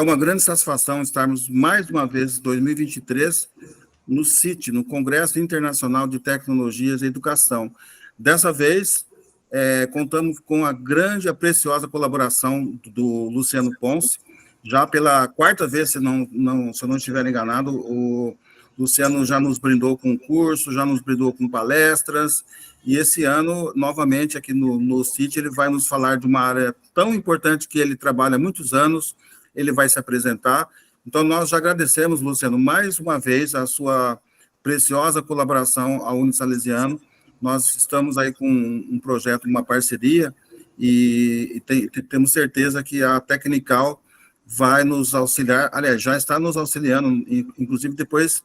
É uma grande satisfação estarmos mais uma vez em 2023 no CIT, no Congresso Internacional de Tecnologias e Educação. Dessa vez, contamos com a grande e preciosa colaboração do Luciano Ponce. Já pela quarta vez, se eu não estiver enganado, o Luciano já nos brindou com curso, já nos brindou com palestras, e esse ano, novamente, aqui no CIT, ele vai nos falar de uma área tão importante que ele trabalha há muitos anos, ele vai se apresentar. Então, nós já agradecemos, Luciano, mais uma vez a sua preciosa colaboração ao Unisalesiano. Nós estamos aí com um projeto, uma parceria, e temos certeza que a Technical vai nos auxiliar, aliás, já está nos auxiliando, inclusive depois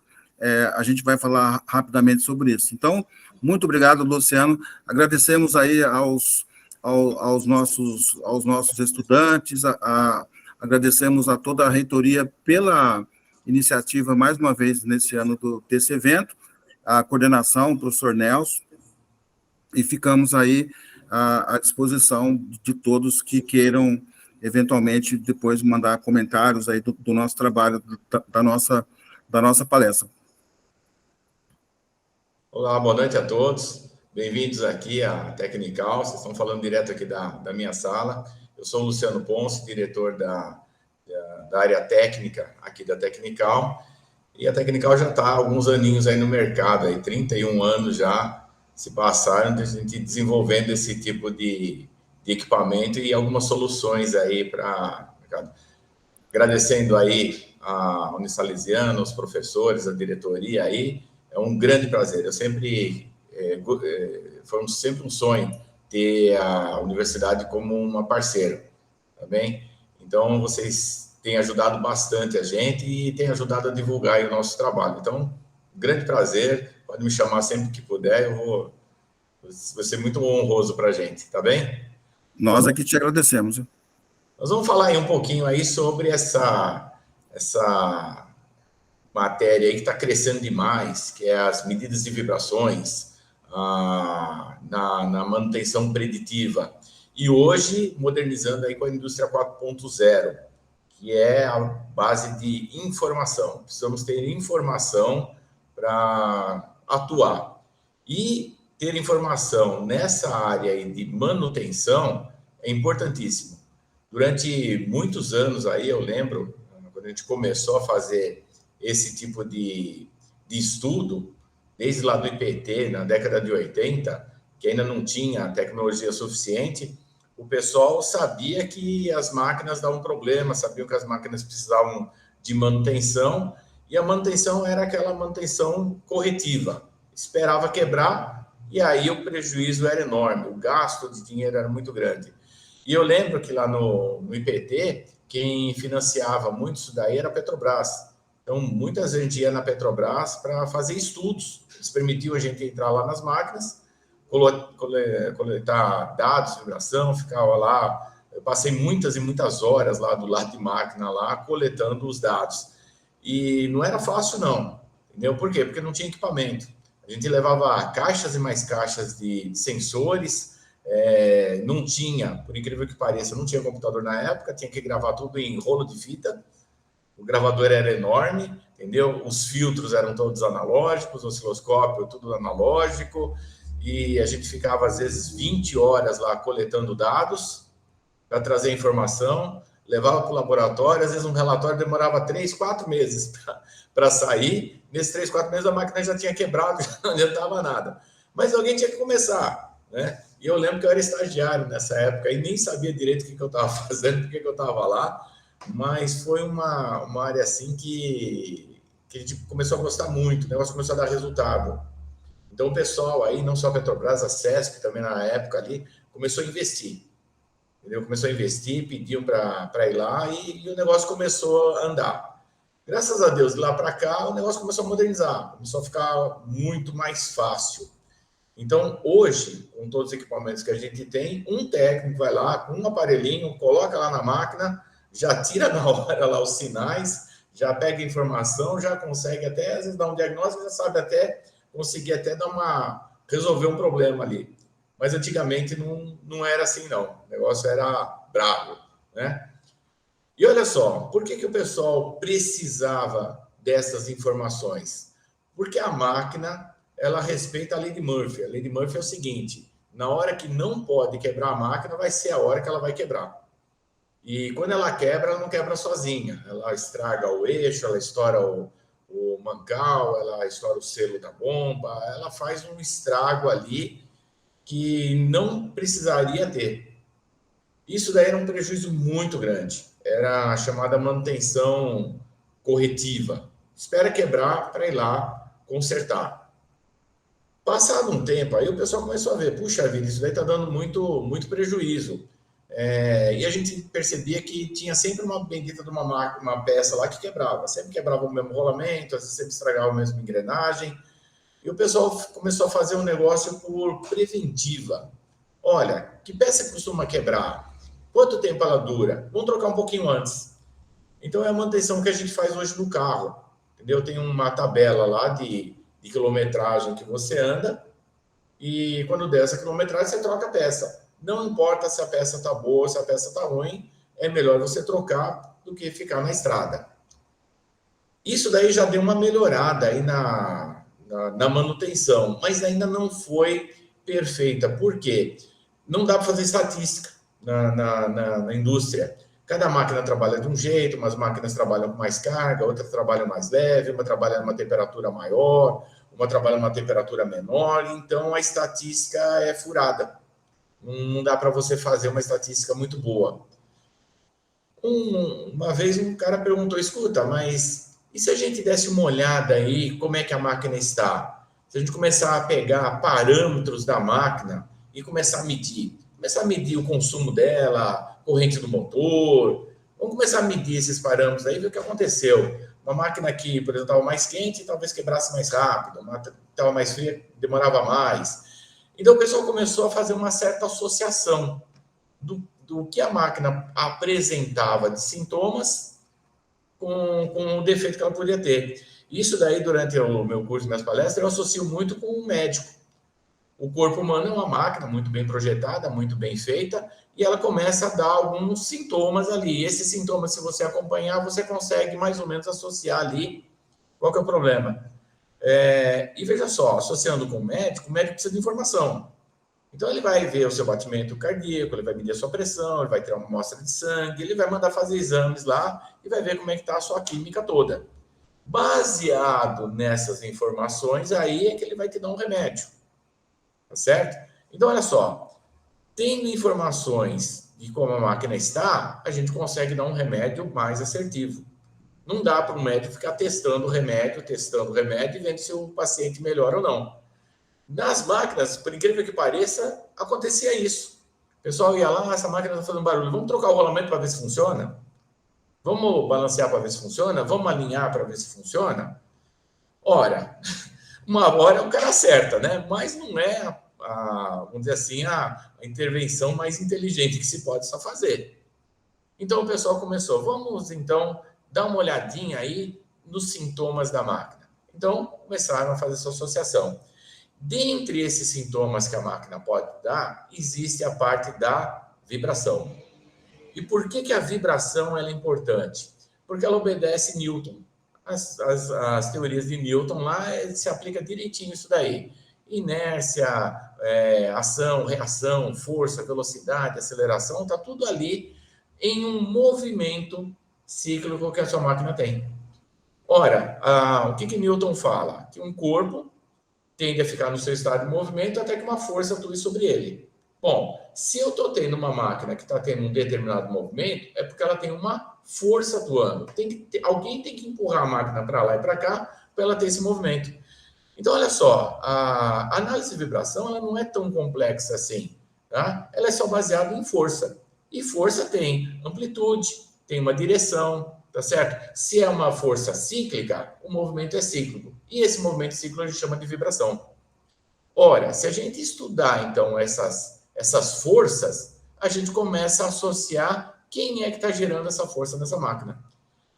a gente vai falar rapidamente sobre isso. Então, muito obrigado, Luciano. Agradecemos aí aos nossos estudantes, agradecemos a toda a reitoria pela iniciativa, mais uma vez, nesse ano desse evento, a coordenação, o professor Nelson, e ficamos aí à disposição de todos que queiram, eventualmente, depois mandar comentários aí do nosso trabalho, da nossa palestra. Olá, boa noite a todos. Bem-vindos aqui à Technical. Vocês estão falando direto aqui da minha sala. Eu sou o Luciano Ponce, diretor da área técnica aqui da Technical. E a Technical já está há alguns aninhos aí no mercado, aí 31 anos já se passaram de a gente desenvolvendo esse tipo de equipamento e algumas soluções aí para o mercado. Agradecendo aí a Unisalesiano, os professores, a diretoria aí. É um grande prazer. Eu sempre foi sempre um sonho ter a universidade como uma parceira, tá bem? Então, vocês têm ajudado bastante a gente e têm ajudado a divulgar aí o nosso trabalho. Então, grande prazer. Pode me chamar sempre que puder. Vai ser muito honroso para a gente, tá bem? Nós aqui te agradecemos. Nós vamos falar aí um pouquinho aí sobre essa matéria aí que está crescendo demais, que é as medidas de vibrações na manutenção preditiva. E hoje, modernizando aí com a indústria 4.0, que é a base de informação. Precisamos ter informação para atuar. E ter informação nessa área aí de manutenção é importantíssimo. Durante muitos anos aí, eu lembro, quando a gente começou a fazer esse tipo de estudo, desde lá do IPT, na década de 80, que ainda não tinha tecnologia suficiente, o pessoal sabia que as máquinas davam problema, sabiam que as máquinas precisavam de manutenção, e a manutenção era aquela manutenção corretiva. Esperava quebrar, e aí o prejuízo era enorme, o gasto de dinheiro era muito grande. E eu lembro que lá no IPT, quem financiava muito isso daí era a Petrobras. Então, muitas vezes a gente ia na Petrobras para fazer estudos. Eles permitiam a gente entrar lá nas máquinas, coletar dados de vibração, ficava lá. Eu passei muitas e muitas horas lá do lado de máquina, lá, coletando os dados. E não era fácil, não. Entendeu? Por quê? Porque não tinha equipamento. A gente levava caixas e mais caixas de sensores, não tinha, por incrível que pareça, não tinha computador na época, tinha que gravar tudo em rolo de fita. O gravador era enorme, entendeu? Os filtros eram todos analógicos, o osciloscópio tudo analógico, e a gente ficava, às vezes, 20 horas lá coletando dados para trazer informação, levava para o laboratório, às vezes um relatório demorava 3, 4 meses para sair. Nesses 3, 4 meses a máquina já tinha quebrado, já não adiantava nada. Mas alguém tinha que começar, né? E eu lembro que eu era estagiário nessa época e nem sabia direito o que eu estava fazendo, porque eu estava lá. Mas foi uma área assim que a gente começou a gostar muito, o negócio começou a dar resultado. Então o pessoal aí, não só a Petrobras, a CESP também na época ali, começou a investir. Entendeu? Começou a investir, pediam para ir lá e o negócio começou a andar. Graças a Deus, de lá para cá, o negócio começou a modernizar, começou a ficar muito mais fácil. Então, hoje, com todos os equipamentos que a gente tem, um técnico vai lá com um aparelhinho, coloca lá na máquina, já tira na hora lá os sinais, já pega a informação, já consegue até, às vezes, dar um diagnóstico, já sabe até, conseguir até resolver um problema ali. Mas antigamente não era assim, não. O negócio era bravo, né? E olha só, por que que o pessoal precisava dessas informações? Porque a máquina, ela respeita a lei de Murphy. A lei de Murphy é o seguinte: na hora que não pode quebrar a máquina, vai ser a hora que ela vai quebrar. E quando ela quebra, ela não quebra sozinha. Ela estraga o eixo, ela estoura o mancal, ela estoura o selo da bomba, ela faz um estrago ali que não precisaria ter. Isso daí era um prejuízo muito grande. Era a chamada manutenção corretiva. Espera quebrar para ir lá consertar. Passado um tempo, aí o pessoal começou a ver, puxa vida, isso daí está dando muito prejuízo. E a gente percebia que tinha sempre uma bendita de uma peça lá que quebrava. Sempre quebrava o mesmo rolamento, às vezes sempre estragava a mesma engrenagem. E o pessoal começou a fazer um negócio por preventiva. Olha, que peça costuma quebrar? Quanto tempo ela dura? Vamos trocar um pouquinho antes. Então é a manutenção que a gente faz hoje no carro. Entendeu? Tem uma tabela lá de quilometragem que você anda e quando der essa quilometragem você troca a peça. Não importa se a peça está boa ou se a peça está ruim, é melhor você trocar do que ficar na estrada. Isso daí já deu uma melhorada aí na manutenção, mas ainda não foi perfeita. Por quê? Não dá para fazer estatística na indústria. Cada máquina trabalha de um jeito, umas máquinas trabalham com mais carga, outras trabalham mais leve, uma trabalha numa temperatura maior, uma trabalha numa temperatura menor, então a estatística é furada. Não dá para você fazer uma estatística muito boa. Uma vez um cara perguntou, escuta, mas e se a gente desse uma olhada aí, como é que a máquina está? Se a gente começar a pegar parâmetros da máquina e começar a medir o consumo dela, corrente do motor, vamos começar a medir esses parâmetros aí, ver o que aconteceu. Uma máquina que, por exemplo, estava mais quente, talvez quebrasse mais rápido, uma estava mais fria, demorava mais. Então o pessoal começou a fazer uma certa associação do que a máquina apresentava de sintomas com o defeito que ela podia ter. Isso daí, durante o meu curso, minhas palestras, eu associo muito com o médico. O corpo humano é uma máquina muito bem projetada, muito bem feita, e ela começa a dar alguns sintomas ali. E esses sintomas, se você acompanhar, você consegue mais ou menos associar ali qual que é o problema. E veja só, associando com o médico precisa de informação. Então, ele vai ver o seu batimento cardíaco, ele vai medir a sua pressão, ele vai tirar uma amostra de sangue, ele vai mandar fazer exames lá e vai ver como é que está a sua química toda. Baseado nessas informações, aí é que ele vai te dar um remédio, tá certo? Então, olha só, tendo informações de como a máquina está, a gente consegue dar um remédio mais assertivo. Não dá para o médico ficar testando o remédio e vendo se o paciente melhora ou não. Nas máquinas, por incrível que pareça, acontecia isso. O pessoal ia lá, essa máquina está fazendo barulho, vamos trocar o rolamento para ver se funciona? Vamos balancear para ver se funciona? Vamos alinhar para ver se funciona? Ora, uma hora o cara acerta, né? Mas não é, vamos dizer assim, a intervenção mais inteligente que se pode só fazer. Então o pessoal começou, vamos então dar uma olhadinha aí nos sintomas da máquina. Então começaram a fazer essa associação. Dentre esses sintomas que a máquina pode dar, existe a parte da vibração. E por que a vibração é importante? Porque ela obedece Newton. As teorias de Newton lá se aplica direitinho isso daí. Inércia, ação, reação, força, velocidade, aceleração, está tudo ali em um movimento cíclico que a sua máquina tem. Ora, o que Newton fala? Que um corpo tende a ficar no seu estado de movimento até que uma força atue sobre ele. Bom, se eu estou tendo uma máquina que está tendo um determinado movimento, é porque ela tem uma força atuando. Alguém tem que empurrar a máquina para lá e para cá para ela ter esse movimento. Então, olha só, a análise de vibração ela não é tão complexa assim. Tá? Ela é só baseada em força. E força tem amplitude, tem uma direção, tá certo? Se é uma força cíclica, o movimento é cíclico. E esse movimento cíclico a gente chama de vibração. Ora, se a gente estudar, então, essas forças, a gente começa a associar quem é que está gerando essa força nessa máquina.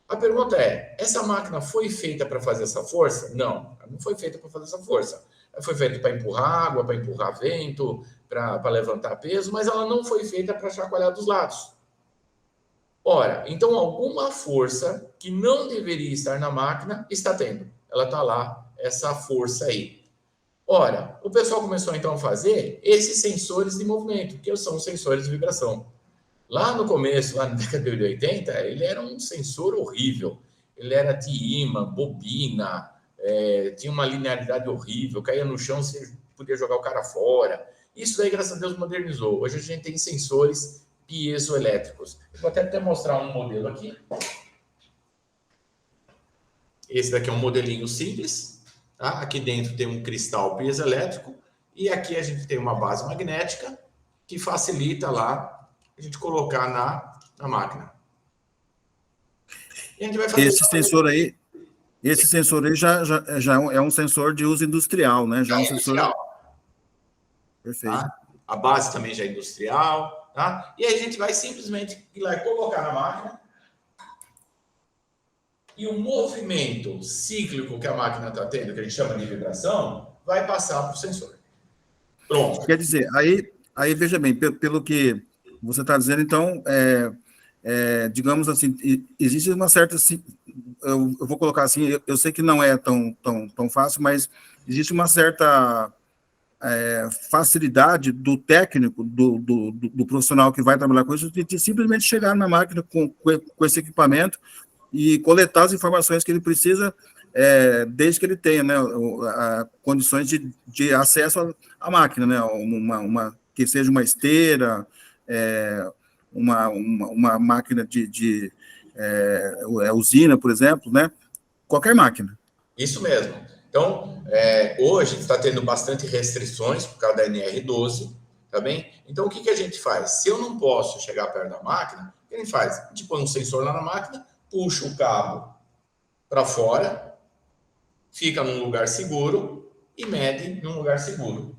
A pergunta é, essa máquina foi feita para fazer essa força? Não, ela não foi feita para fazer essa força. Ela foi feita para empurrar água, para empurrar vento, para levantar peso, mas ela não foi feita para chacoalhar dos lados. Ora, então alguma força que não deveria estar na máquina está tendo. Ela está lá, essa força aí. Ora, o pessoal começou então a fazer esses sensores de movimento, que são os sensores de vibração. Lá no começo, lá na década de 80, ele era um sensor horrível. Ele era de ímã, bobina, tinha uma linearidade horrível, caía no chão, você podia jogar o cara fora. Isso daí, graças a Deus, modernizou. Hoje a gente tem sensores piezoelétricos. Eu vou até mostrar um modelo aqui. Esse daqui é um modelinho simples. Tá? Aqui dentro tem um cristal piezoelétrico. E aqui a gente tem uma base magnética que facilita lá a gente colocar na máquina. E a gente vai fazer esse sensor aí já é um sensor de uso industrial, né? Já é um industrial. Sensor... Perfeito. Tá? A base também já é industrial. Tá? E aí a gente vai simplesmente ir lá e colocar na máquina. E o movimento cíclico que a máquina está tendo, que a gente chama de vibração, vai passar para o sensor. Pronto. Quer dizer, aí veja bem, pelo que você está dizendo, então, digamos assim, existe uma certa... Eu vou colocar assim, eu sei que não é tão fácil, mas existe uma certa facilidade do técnico, do profissional que vai trabalhar com isso, de simplesmente chegar na máquina com esse equipamento e coletar as informações que ele precisa, desde que ele tenha, né, condições de acesso à máquina, né, que seja uma esteira, uma máquina de usina, por exemplo, né, qualquer máquina. Isso mesmo. Então, hoje está tendo bastante restrições por causa da NR12, tá bem? Então, o que a gente faz? Se eu não posso chegar perto da máquina, o que a gente faz? A gente põe um sensor lá na máquina, puxa o cabo para fora, fica num lugar seguro e mede num lugar seguro.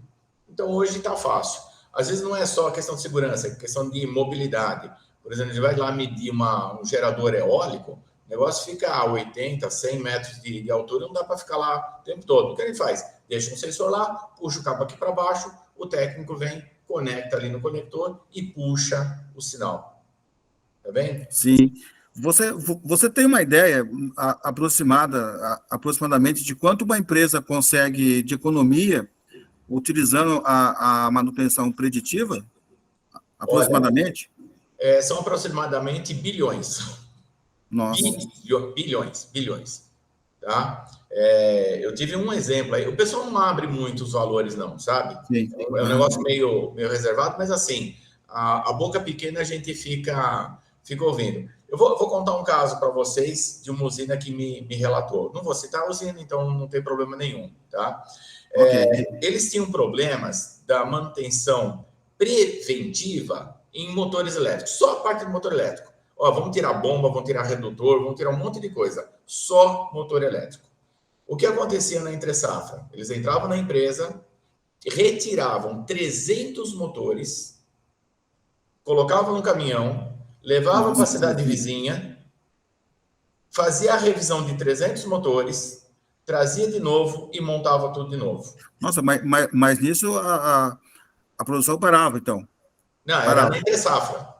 Então, hoje está fácil. Às vezes não é só questão de segurança, é questão de mobilidade. Por exemplo, a gente vai lá medir um gerador eólico, o negócio fica a 80, 100 metros de altura, não dá para ficar lá o tempo todo. O que a gente faz? Deixa um sensor lá, puxa o cabo aqui para baixo, o técnico vem, conecta ali no conector e puxa o sinal. Tá bem? Sim. Você tem uma ideia aproximadamente de quanto uma empresa consegue de economia utilizando a manutenção preditiva? Aproximadamente? Olha, são aproximadamente bilhões. Nossa. Bilhões. Tá? Eu tive um exemplo aí. O pessoal não abre muito os valores, não, sabe? Sim. É um negócio meio reservado, mas assim, a boca pequena a gente fica ouvindo. Eu vou contar um caso para vocês de uma usina que me relatou. Não vou citar a usina, então não tem problema nenhum, tá? Okay. Eles tinham problemas da manutenção preventiva em motores elétricos, só a parte do motor elétrico. Ó, vamos tirar bomba, vamos tirar redutor, vamos tirar um monte de coisa. Só motor elétrico. O que acontecia na entre safra? Eles entravam na empresa, retiravam 300 motores, colocavam no caminhão, levavam para a cidade vizinha, fazia a revisão de 300 motores, trazia de novo e montava tudo de novo. Nossa, mas nisso a produção parava, então? Não, era na entre safra.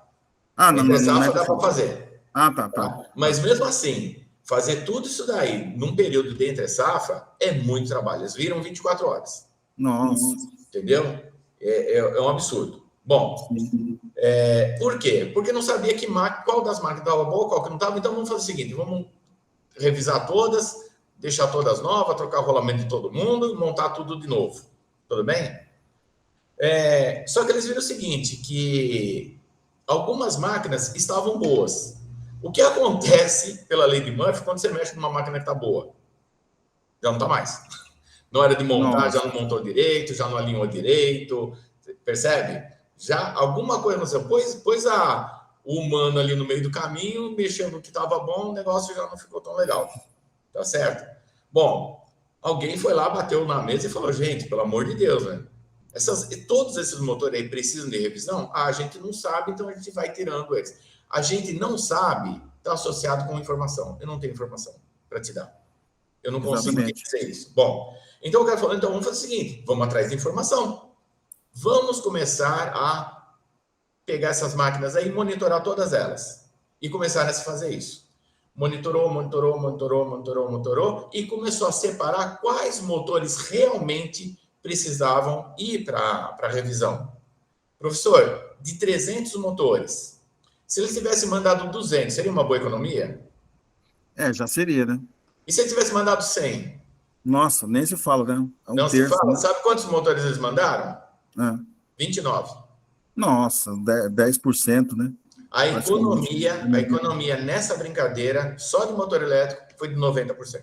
Entre safra dá para fazer. Tá. Mas mesmo assim, fazer tudo isso daí num período de entre safra é muito trabalho. Eles viram 24 horas. Nossa. Entendeu? É um absurdo. Bom, por quê? Porque não sabia qual das máquinas estava boa, qual que não estava. Então vamos fazer o seguinte, vamos revisar todas, deixar todas novas, trocar o rolamento de todo mundo e montar tudo de novo. Tudo bem? Só que eles viram o seguinte, que algumas máquinas estavam boas. O que acontece pela lei de Murphy quando você mexe numa máquina que está boa? Já não está mais. Na hora de montar, já não montou direito, já não alinhou direito, percebe? Já alguma coisa aconteceu. Pôs o humano ali no meio do caminho, mexendo no que estava bom, o negócio já não ficou tão legal. Tá certo? Bom, alguém foi lá, bateu na mesa e falou, gente, pelo amor de Deus, né? Todos esses motores aí precisam de revisão? A gente não sabe, então a gente vai tirando eles. A gente não sabe, está associado com informação. Eu não tenho informação para te dar. Eu não consigo dizer isso. Bom, então o cara falou, então vamos fazer o seguinte, vamos atrás de informação. Vamos começar a pegar essas máquinas aí e monitorar todas elas. E começaram a se fazer isso. Monitorou e começou a separar quais motores realmente precisavam ir para a revisão. Professor, de 300 motores, se ele tivesse mandado 200, seria uma boa economia? Já seria, né? E se ele tivesse mandado 100? Nossa, nem se fala, né? É um Não se terço, fala. né? Sabe quantos motores eles mandaram? É. 29. Nossa, 10%, né? Praticamente. A economia nessa brincadeira, só de motor elétrico, foi de 90%.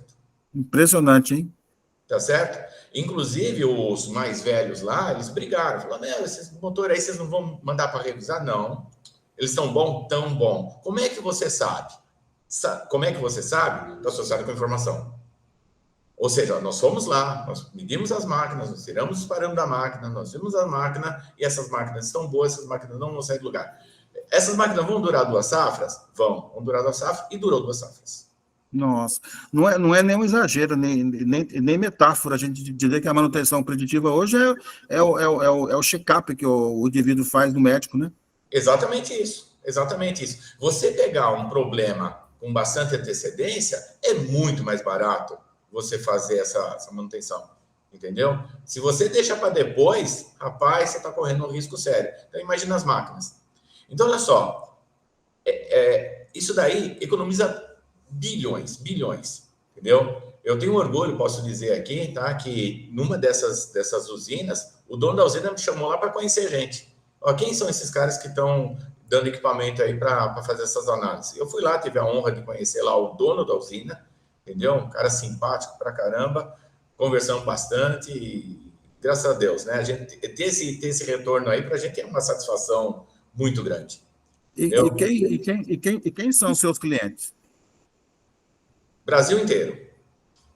Impressionante, hein? Tá certo? Inclusive, os mais velhos lá, eles brigaram. Falaram, meu, esses motores aí vocês não vão mandar para revisar? Não. Eles estão bom? Tão bom. Como é que você sabe? Como é que você sabe? Está associado com informação. Ou seja, nós fomos lá, nós medimos as máquinas, nós tiramos os parâmetros da máquina, nós vimos a máquina e essas máquinas estão boas, essas máquinas não vão sair do lugar. Essas máquinas vão durar 2 safras? Vão durar 2 safras e durou 2 safras. Nossa, não é nenhum exagero, nem metáfora a gente dizer que a manutenção preditiva hoje é o check-up que o indivíduo faz no médico, né? Exatamente isso, exatamente isso. Você pegar um problema com bastante antecedência, é muito mais barato você fazer essa manutenção, entendeu? Se você deixa para depois, rapaz, você está correndo um risco sério. Então, imagina as máquinas. Então, olha só, isso daí economiza bilhões, entendeu? Eu tenho orgulho, posso dizer aqui, tá, que numa dessas usinas, o dono da usina me chamou lá para conhecer a gente. Ó, quem são esses caras que estão dando equipamento aí para fazer essas análises? Eu fui lá, tive a honra de conhecer lá o dono da usina, entendeu? Um cara simpático pra caramba, conversamos bastante e, graças a Deus, né? A gente ter esse retorno aí para a gente é uma satisfação muito grande. E quem são os seus clientes? Brasil inteiro.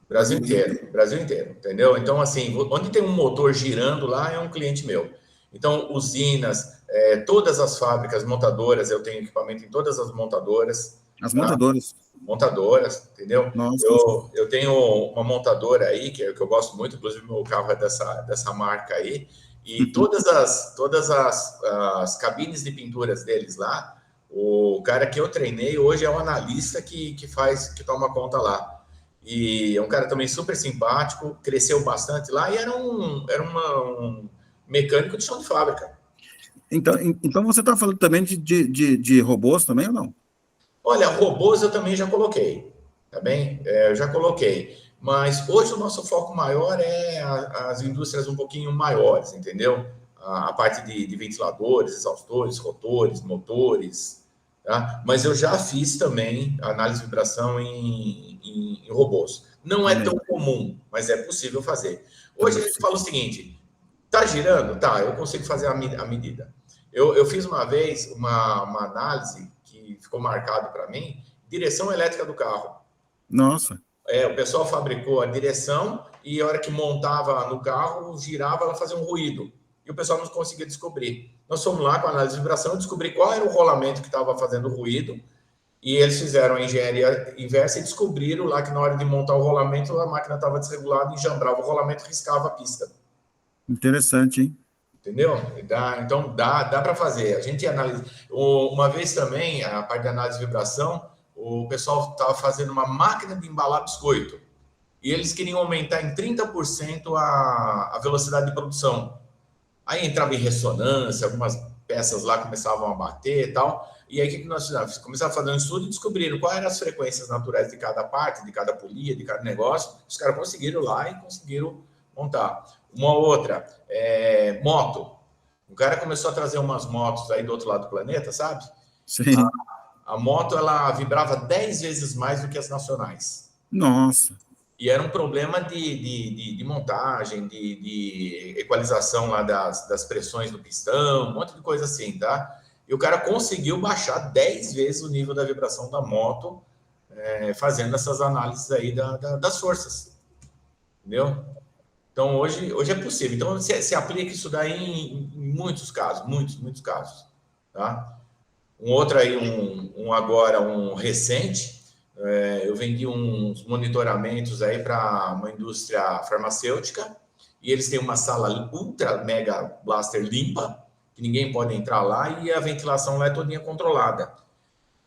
Brasil inteiro, entendeu? Então, assim, onde tem um motor girando lá é um cliente meu. Então, usinas, todas as fábricas, montadoras, eu tenho equipamento em todas as montadoras. As montadoras. Montadoras, entendeu? Nossa. Eu tenho uma montadora aí, que eu gosto muito, inclusive meu carro é dessa marca aí, e todas as cabines de pinturas deles lá, o cara que eu treinei hoje é um analista que toma conta lá. E é um cara também super simpático, cresceu bastante lá e era um mecânico de chão de fábrica. Então você está falando também de robôs também ou não? Olha, robôs eu também já coloquei, tá bem? Eu já coloquei. Mas hoje o nosso foco maior é as indústrias um pouquinho maiores, entendeu? A parte de ventiladores, exaustores, rotores, motores, tá? Mas eu já fiz também análise de vibração em robôs. Não é tão comum, mas é possível fazer. Hoje a gente fala o seguinte, tá girando? Tá, eu consigo fazer a medida. Eu fiz uma vez uma análise que ficou marcado para mim, direção elétrica do carro. Nossa. O pessoal fabricou a direção e a hora que montava no carro, girava, ela fazia um ruído. E o pessoal não conseguia descobrir. Nós fomos lá com a análise de vibração, descobri qual era o rolamento que estava fazendo o ruído, e eles fizeram a engenharia inversa e descobriram lá que na hora de montar o rolamento, a máquina estava desregulada, enjambrava o rolamento, riscava a pista. Interessante, hein? Entendeu? Então dá para fazer. A gente analisa. Uma vez também, a parte de análise de vibração, o pessoal estava fazendo uma máquina de embalar biscoito. E eles queriam aumentar em 30% a velocidade de produção. Aí entrava em ressonância, algumas peças lá começavam a bater e tal. E aí o que nós fizemos? Começaram a fazer um estudo e descobriram quais eram as frequências naturais de cada parte, de cada polia, de cada negócio. Os caras conseguiram lá e conseguiram montar. Uma outra, moto. O cara começou a trazer umas motos aí do outro lado do planeta, sabe? Sim. A moto, ela vibrava 10 vezes mais do que as nacionais. Nossa. E era um problema de montagem, de equalização lá das pressões do pistão, um monte de coisa assim, tá? E o cara conseguiu baixar 10 vezes o nível da vibração da moto, fazendo essas análises aí das forças. Entendeu? Então, hoje é possível. Então, se aplica isso daí em muitos casos, muitos casos, tá? Um outro aí, agora, um recente, eu vendi uns monitoramentos aí para uma indústria farmacêutica e eles têm uma sala ultra mega blaster limpa, que ninguém pode entrar lá e a ventilação lá é todinha controlada.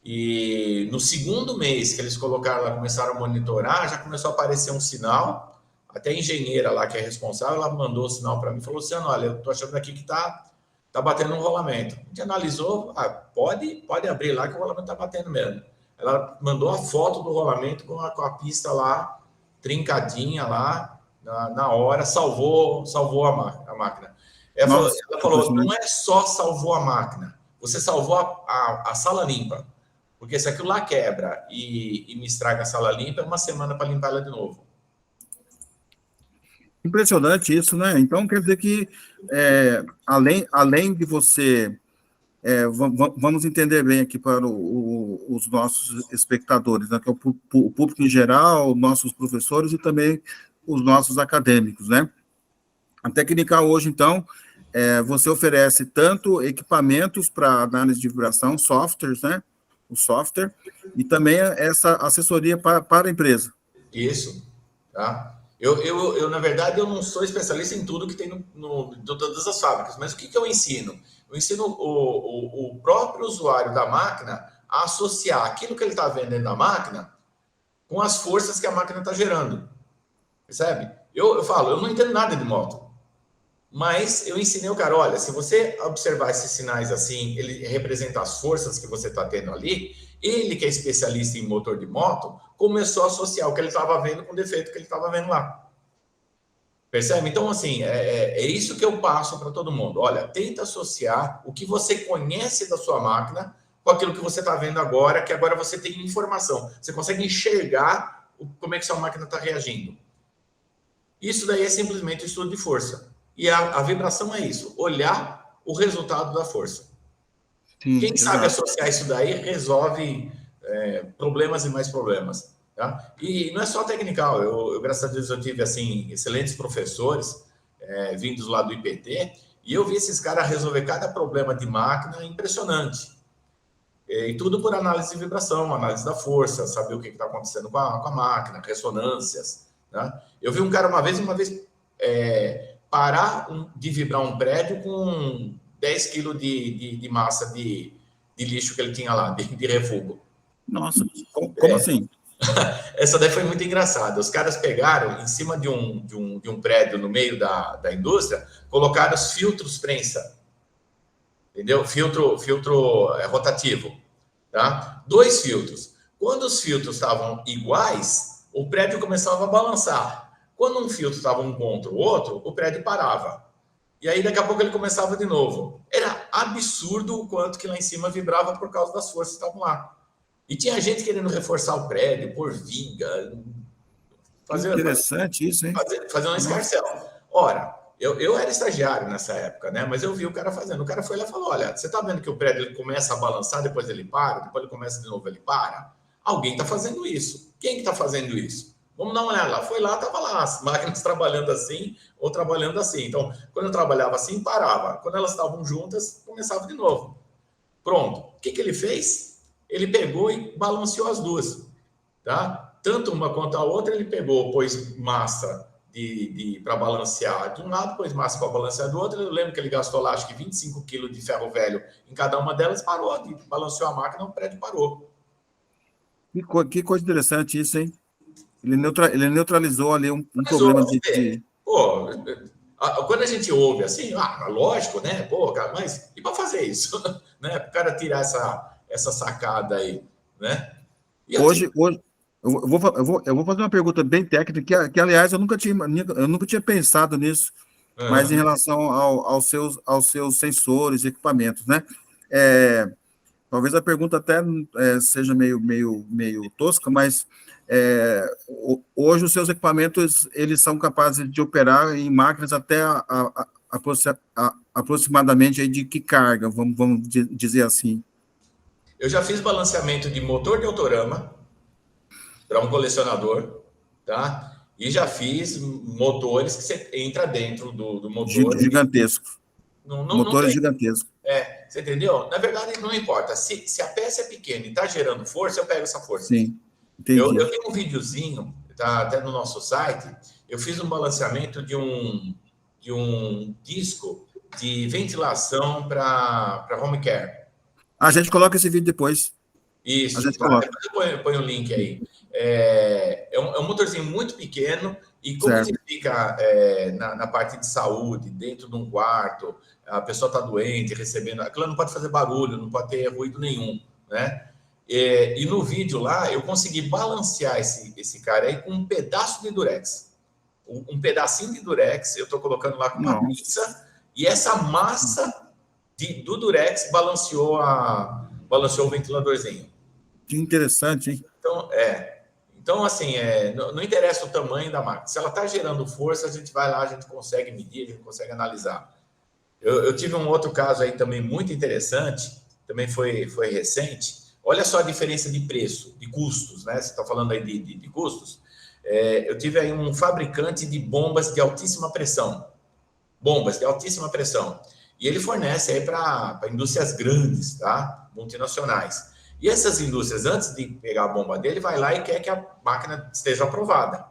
E no segundo mês que eles colocaram lá, começaram a monitorar, já começou a aparecer um sinal. Até a engenheira lá que é responsável, ela mandou o sinal para mim e falou: Luciano, olha, eu tô achando aqui que tá batendo um rolamento. A gente analisou, pode abrir lá que o rolamento tá batendo mesmo. Ela mandou a foto do rolamento com a pista lá, trincadinha lá, na hora, salvou a máquina. Nossa, Ela falou, não impressionante. é só salvou a máquina, você salvou a sala limpa. Porque se aquilo lá quebra e me estraga a sala limpa, é uma semana para limpar ela de novo. Impressionante isso, né? Então, quer dizer que, além de você, vamos entender bem aqui para os nossos espectadores, né? Que é o público em geral, nossos professores e também os nossos acadêmicos, né? A técnica hoje, então, você oferece tanto equipamentos para análise de vibração, softwares, né? O software, e também essa assessoria para a empresa. Isso, tá? Na verdade, eu não sou especialista em tudo que tem de todas as fábricas, mas o que eu ensino? Eu ensino o próprio usuário da máquina a associar aquilo que ele está vendo dentro da máquina com as forças que a máquina está gerando, percebe? Eu falo, eu não entendo nada de moto, mas eu ensinei o cara, olha, se você observar esses sinais assim, ele representa as forças que você está tendo ali, ele que é especialista em motor de moto, começou a associar o que ele estava vendo com o defeito que ele estava vendo lá. Percebe? Então, assim, é isso que eu passo para todo mundo. Olha, tenta associar o que você conhece da sua máquina com aquilo que você está vendo agora, que agora você tem informação. Você consegue enxergar como é que sua máquina está reagindo. Isso daí é simplesmente o estudo de força. E a vibração é isso, olhar o resultado da força. Sim, Quem sabe exato. associar isso daí resolve problemas e mais problemas. Tá? E não é só technical. Graças a Deus, eu tive assim, excelentes professores vindos lá do IPT, e eu vi esses caras resolver cada problema de máquina impressionante. E tudo por análise de vibração, análise da força, saber o que está acontecendo com a máquina, ressonâncias. Né? Eu vi um cara uma vez parar de vibrar um prédio com 10 quilos de massa de lixo que ele tinha lá, de refúgio. Nossa, como assim? Essa daí foi muito engraçada. Os caras pegaram em cima de um prédio no meio da indústria, colocaram os filtros prensa, entendeu? Filtro rotativo, tá? 2 filtros. Quando os filtros estavam iguais, o prédio começava a balançar. Quando um filtro estava um contra o outro, o prédio parava. E aí, daqui a pouco, ele começava de novo. Era absurdo o quanto que lá em cima vibrava por causa das forças que estavam lá. E tinha gente querendo reforçar o prédio, por viga, fazer Interessante isso, hein? um Nossa. escarcéu. Ora, eu era estagiário nessa época, né? Mas eu vi o cara fazendo. O cara foi lá e falou: olha, você está vendo que o prédio ele começa a balançar, depois ele para, depois ele começa de novo, ele para? Alguém está fazendo isso. Quem que está fazendo isso? Vamos dar uma olhada lá. Foi lá, estava lá, as máquinas trabalhando assim ou trabalhando assim. Então, quando eu trabalhava assim, parava. Quando elas estavam juntas, começava de novo. Pronto. O que ele fez? Ele pegou e balanceou as duas. Tá? Tanto uma quanto a outra, ele pegou, pôs massa para balancear de um lado, pôs massa para balancear do outro. Eu lembro que ele gastou lá, acho que 25 quilos de ferro velho em cada uma delas, parou, balanceou a máquina, o prédio parou. Que coisa interessante isso, hein? Ele neutralizou ali um Mas, problema você vê, de... pô, quando a gente ouve assim, lógico, né? Pô, cara, mas e para fazer isso? Né? Para o cara tirar essa sacada aí, né? E assim, Hoje eu vou fazer uma pergunta bem técnica, que aliás, eu nunca tinha pensado nisso, mas em relação aos seus sensores, equipamentos, né? Talvez a pergunta até seja meio tosca, mas hoje os seus equipamentos, eles são capazes de operar em máquinas até aproximadamente aí de que carga, vamos dizer assim. eu já fiz balanceamento de motor de autorama para um colecionador, tá? E já fiz motores que você entra dentro do motor e Gigantesco. não Motores tem. gigantescos. Você entendeu? Na verdade, não importa. Se a peça é pequena e está gerando força, eu pego essa força. Sim, Eu entendi. tenho um videozinho, tá até no nosso site. Eu fiz um balanceamento de um disco de ventilação para home care. A gente coloca esse vídeo depois. A Isso, gente tá? coloca. Depois eu ponho o link aí. É um motorzinho muito pequeno e como ele Certo. fica na parte de saúde, dentro de um quarto, a pessoa está doente, recebendo... Aquilo não pode fazer barulho, não pode ter ruído nenhum, né? E no vídeo lá, eu consegui balancear esse cara aí com um pedaço de durex. Um pedacinho de durex, eu estou colocando lá com uma Não. pinça, e essa massa do durex balanceou o ventiladorzinho. Que interessante, hein? Então assim, não interessa o tamanho da máquina. Se ela está gerando força, a gente vai lá, a gente consegue medir, a gente consegue analisar. Eu tive um outro caso aí também muito interessante, também foi recente. Olha só a diferença de preço, de custos, né? Você está falando aí de custos. Eu tive aí um fabricante de bombas de altíssima pressão. Bombas de altíssima pressão. E ele fornece aí para indústrias grandes, tá? Multinacionais. E essas indústrias, antes de pegar a bomba dele, vai lá e quer que a máquina esteja aprovada.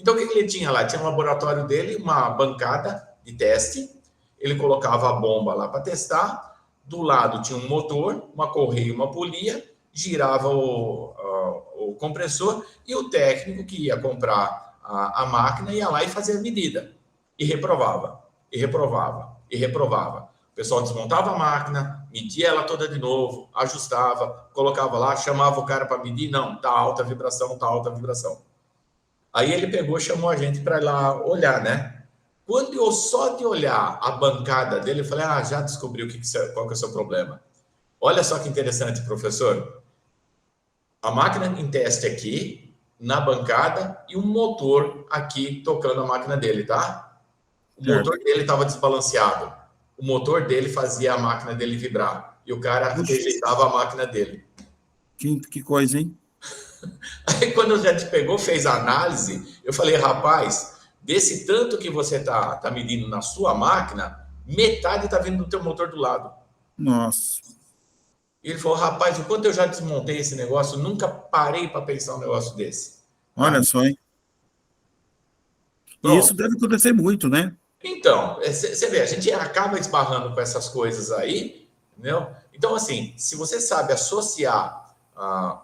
Então, o que ele tinha lá? Tinha um laboratório dele, uma bancada de teste, ele colocava a bomba lá para testar, do lado tinha um motor, uma correia e uma polia, girava o compressor e o técnico que ia comprar a máquina ia lá e fazia a medida. E reprovava, e reprovava, e reprovava. O pessoal desmontava a máquina, media ela toda de novo, ajustava, colocava lá, chamava o cara para medir, não, tá alta a vibração, tá alta a vibração. Aí ele pegou e chamou a gente para ir lá olhar, né? Quando eu só de olhar a bancada dele, eu falei, já descobri qual que é o seu problema. Olha só que interessante, professor. A máquina em teste aqui, na bancada, e um motor aqui tocando a máquina dele, tá? O motor dele estava desbalanceado. O motor dele fazia a máquina dele vibrar. E o cara rejeitava a máquina dele. Que coisa, hein? Aí quando a gente pegou, fez a análise, eu falei, rapaz, desse tanto que você tá medindo na sua máquina, metade está vindo do teu motor do lado. Nossa. E ele falou, rapaz, o quanto eu já desmontei esse negócio, nunca parei para pensar um negócio desse. Olha só, hein? E isso Pronto. deve acontecer muito, né? Então, você vê, a gente acaba esbarrando com essas coisas aí, entendeu? Então, assim, se você sabe associar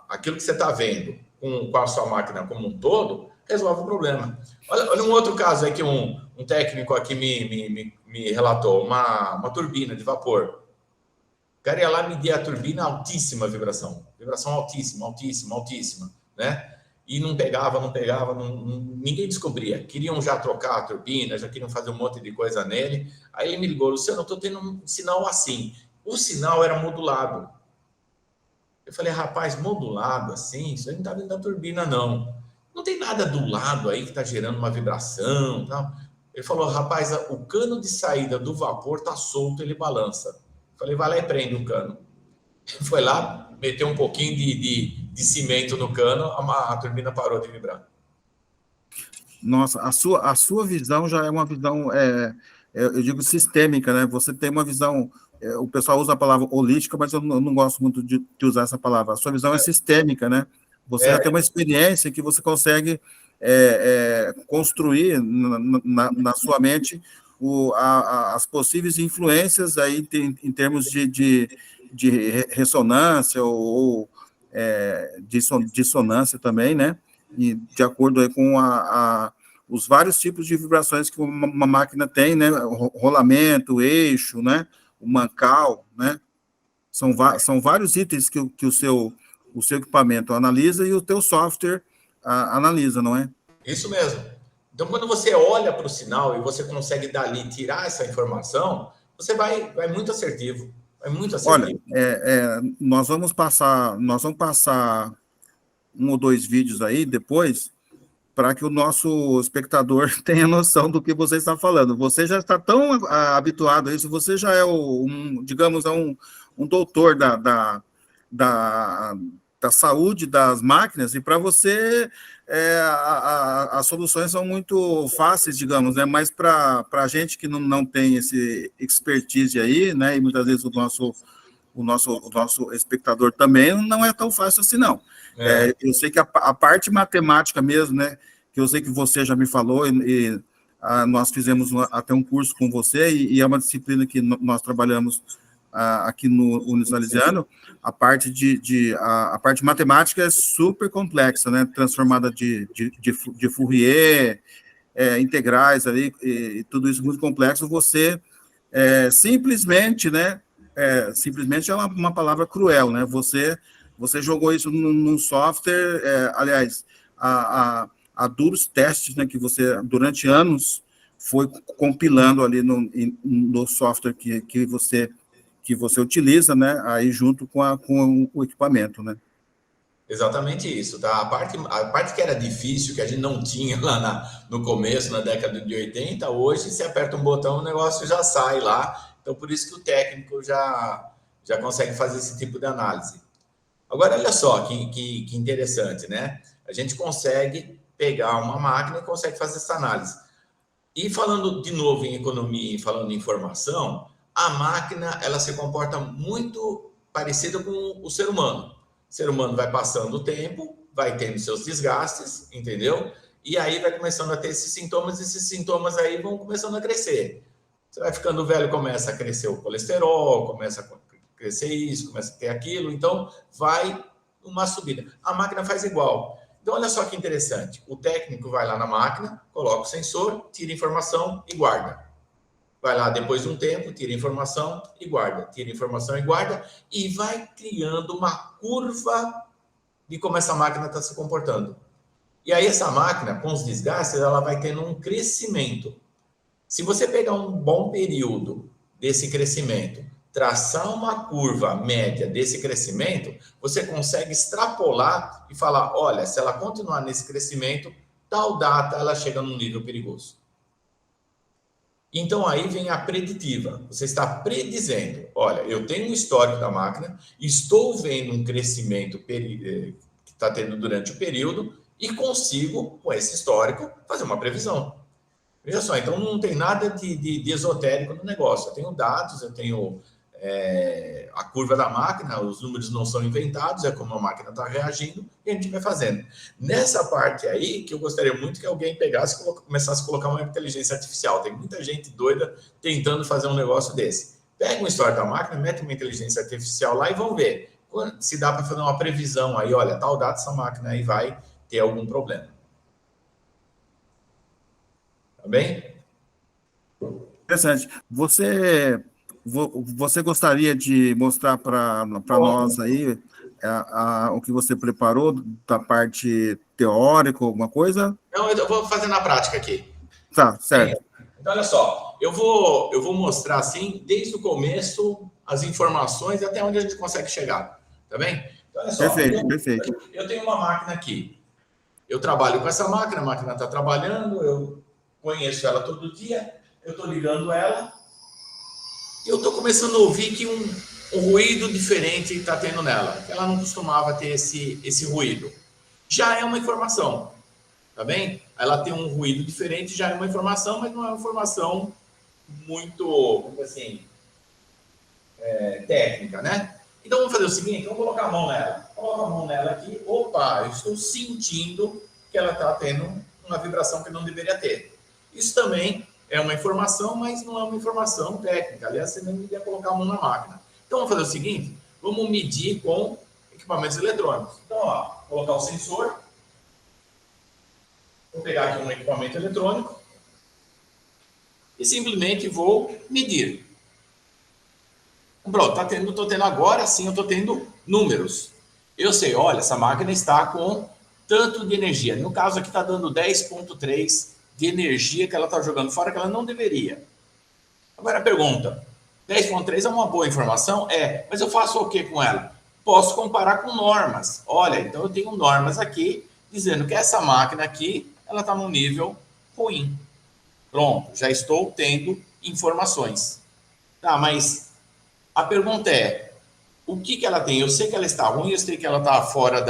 aquilo que você está vendo com a sua máquina como um todo, resolve o problema. Olha um outro caso aí que um técnico aqui me relatou, uma turbina de vapor. O cara ia lá medir a turbina, altíssima vibração altíssima, altíssima, altíssima, né? E não pegava, ninguém descobria. Queriam já trocar a turbina, já queriam fazer um monte de coisa nele. Aí ele me ligou, Luciano, eu estou tendo um sinal assim. O sinal era modulado. Eu falei, rapaz, modulado assim? Isso aí não está vindo da turbina, não. Não tem nada do lado aí que está gerando uma vibração, tal. Ele falou, rapaz, o cano de saída do vapor está solto, ele balança. Eu falei, vai lá e prende o cano. Ele foi lá, meteu um pouquinho de cimento no cano, a turbina parou de vibrar. Nossa, a sua visão já é uma visão, eu digo, sistêmica, né? Você tem uma visão, o pessoal usa a palavra holística, mas eu não gosto muito de usar essa palavra. A sua visão é sistêmica, né? Você já tem uma experiência que você consegue construir na sua mente as possíveis influências aí em termos de ressonância ou dissonância também, né? E de acordo aí com os vários tipos de vibrações que uma máquina tem, né? Rolamento, eixo, né? O mancal, né? São vários itens que o seu equipamento analisa e o teu software analisa, não é? Isso mesmo. Então, quando você olha para o sinal e você consegue dali tirar essa informação, você vai muito assertivo. Vai muito assertivo. Olha, nós vamos passar 1 ou 2 vídeos aí depois, para que o nosso espectador tenha noção do que você está falando. Você já está tão habituado a isso, você já é digamos, um doutor da saúde das máquinas, e para você as soluções são muito fáceis, digamos, né? Mas para a gente que não tem esse expertise aí, né? E muitas vezes o nosso espectador também não é tão fácil assim, não. Eu sei que a parte matemática mesmo, né, que eu sei que você já me falou, nós fizemos até um curso com você, e é uma disciplina que nós trabalhamos aqui no Unisalesiano, a parte a parte matemática é super complexa, né? Transformada de Fourier, integrais ali, e tudo isso muito complexo. Você simplesmente, né? Simplesmente é uma palavra cruel, né? Você jogou isso num software, aliás, a duros testes, né? Que você, durante anos, foi compilando ali no software que você utiliza, né? Aí junto com o equipamento, né? Exatamente isso, tá? A parte que era difícil, que a gente não tinha lá no começo, na década de 80, hoje você aperta um botão, o negócio já sai lá. Então, por isso que o técnico já consegue fazer esse tipo de análise. Agora, olha só que interessante, né? A gente consegue pegar uma máquina e consegue fazer essa análise. E falando de novo em economia e falando em informação, a máquina ela se comporta muito parecida com o ser humano. O ser humano vai passando o tempo, vai tendo seus desgastes, entendeu? E aí vai começando a ter esses sintomas aí vão começando a crescer. Você vai ficando velho, começa a crescer o colesterol, começa a crescer isso, começa a ter aquilo, então vai uma subida. A máquina faz igual. Então, olha só que interessante. O técnico vai lá na máquina, coloca o sensor, tira informação e guarda. Vai lá depois de um tempo, tira informação e guarda. Tira informação e guarda. E vai criando uma curva de como essa máquina está se comportando. E aí essa máquina, com os desgastes, ela vai tendo um crescimento. Se você pegar um bom período desse crescimento, traçar uma curva média desse crescimento, você consegue extrapolar e falar, olha, se ela continuar nesse crescimento, tal data ela chega num nível perigoso. Então aí vem a preditiva. Você está predizendo, olha, eu tenho um histórico da máquina, estou vendo um crescimento que está tendo durante o período e consigo, com esse histórico, fazer uma previsão. Veja só, então não tem nada de esotérico no negócio. Eu tenho dados, eu tenho a curva da máquina, os números não são inventados, é como a máquina está reagindo e a gente vai fazendo. Nessa parte aí, que eu gostaria muito que alguém pegasse e começasse a colocar uma inteligência artificial. Tem muita gente doida tentando fazer um negócio desse. Pega uma história da máquina, mete uma inteligência artificial lá e vamos ver se dá para fazer uma previsão aí, olha, tal data essa máquina aí vai ter algum problema. Tá bem? Interessante. Você gostaria de mostrar para nós aí o que você preparou da parte teórica, alguma coisa? Não, eu vou fazer na prática aqui. Tá, certo. Então, olha só, eu vou mostrar assim, desde o começo, as informações até onde a gente consegue chegar. Tá bem? Então, olha só, Perfeito. eu tenho uma máquina aqui. Eu trabalho com essa máquina, a máquina está trabalhando, eu conheço ela todo dia, eu estou ligando ela, e eu estou começando a ouvir que um ruído diferente está tendo nela. Ela não costumava ter esse ruído. Já é uma informação, tá bem? Ela tem um ruído diferente, já é uma informação, mas não é uma informação muito, assim, técnica, né? Então vamos fazer o seguinte, vamos colocar a mão nela. Coloca a mão nela aqui, opa, eu estou sentindo que ela está tendo uma vibração que não deveria ter. Isso também é uma informação, mas não é uma informação técnica. Aliás, você nem deveria colocar a mão na máquina. Então vamos fazer o seguinte, vamos medir com equipamentos eletrônicos. Então, ó, colocar o sensor. Vou pegar aqui um equipamento eletrônico e simplesmente vou medir. Pronto, estou tendo agora sim, eu estou tendo números. Eu sei, olha, essa máquina está com tanto de energia. No caso aqui está dando 10,3 de energia que ela está jogando fora, que ela não deveria. Agora a pergunta, 10,3 é uma boa informação? É, mas eu faço o que com ela? Posso comparar com normas. Olha, então eu tenho normas aqui dizendo que essa máquina aqui, ela está num nível ruim. Pronto, já estou tendo informações. Tá, mas a pergunta é, o que ela tem? Eu sei que ela está ruim, eu sei que ela está fora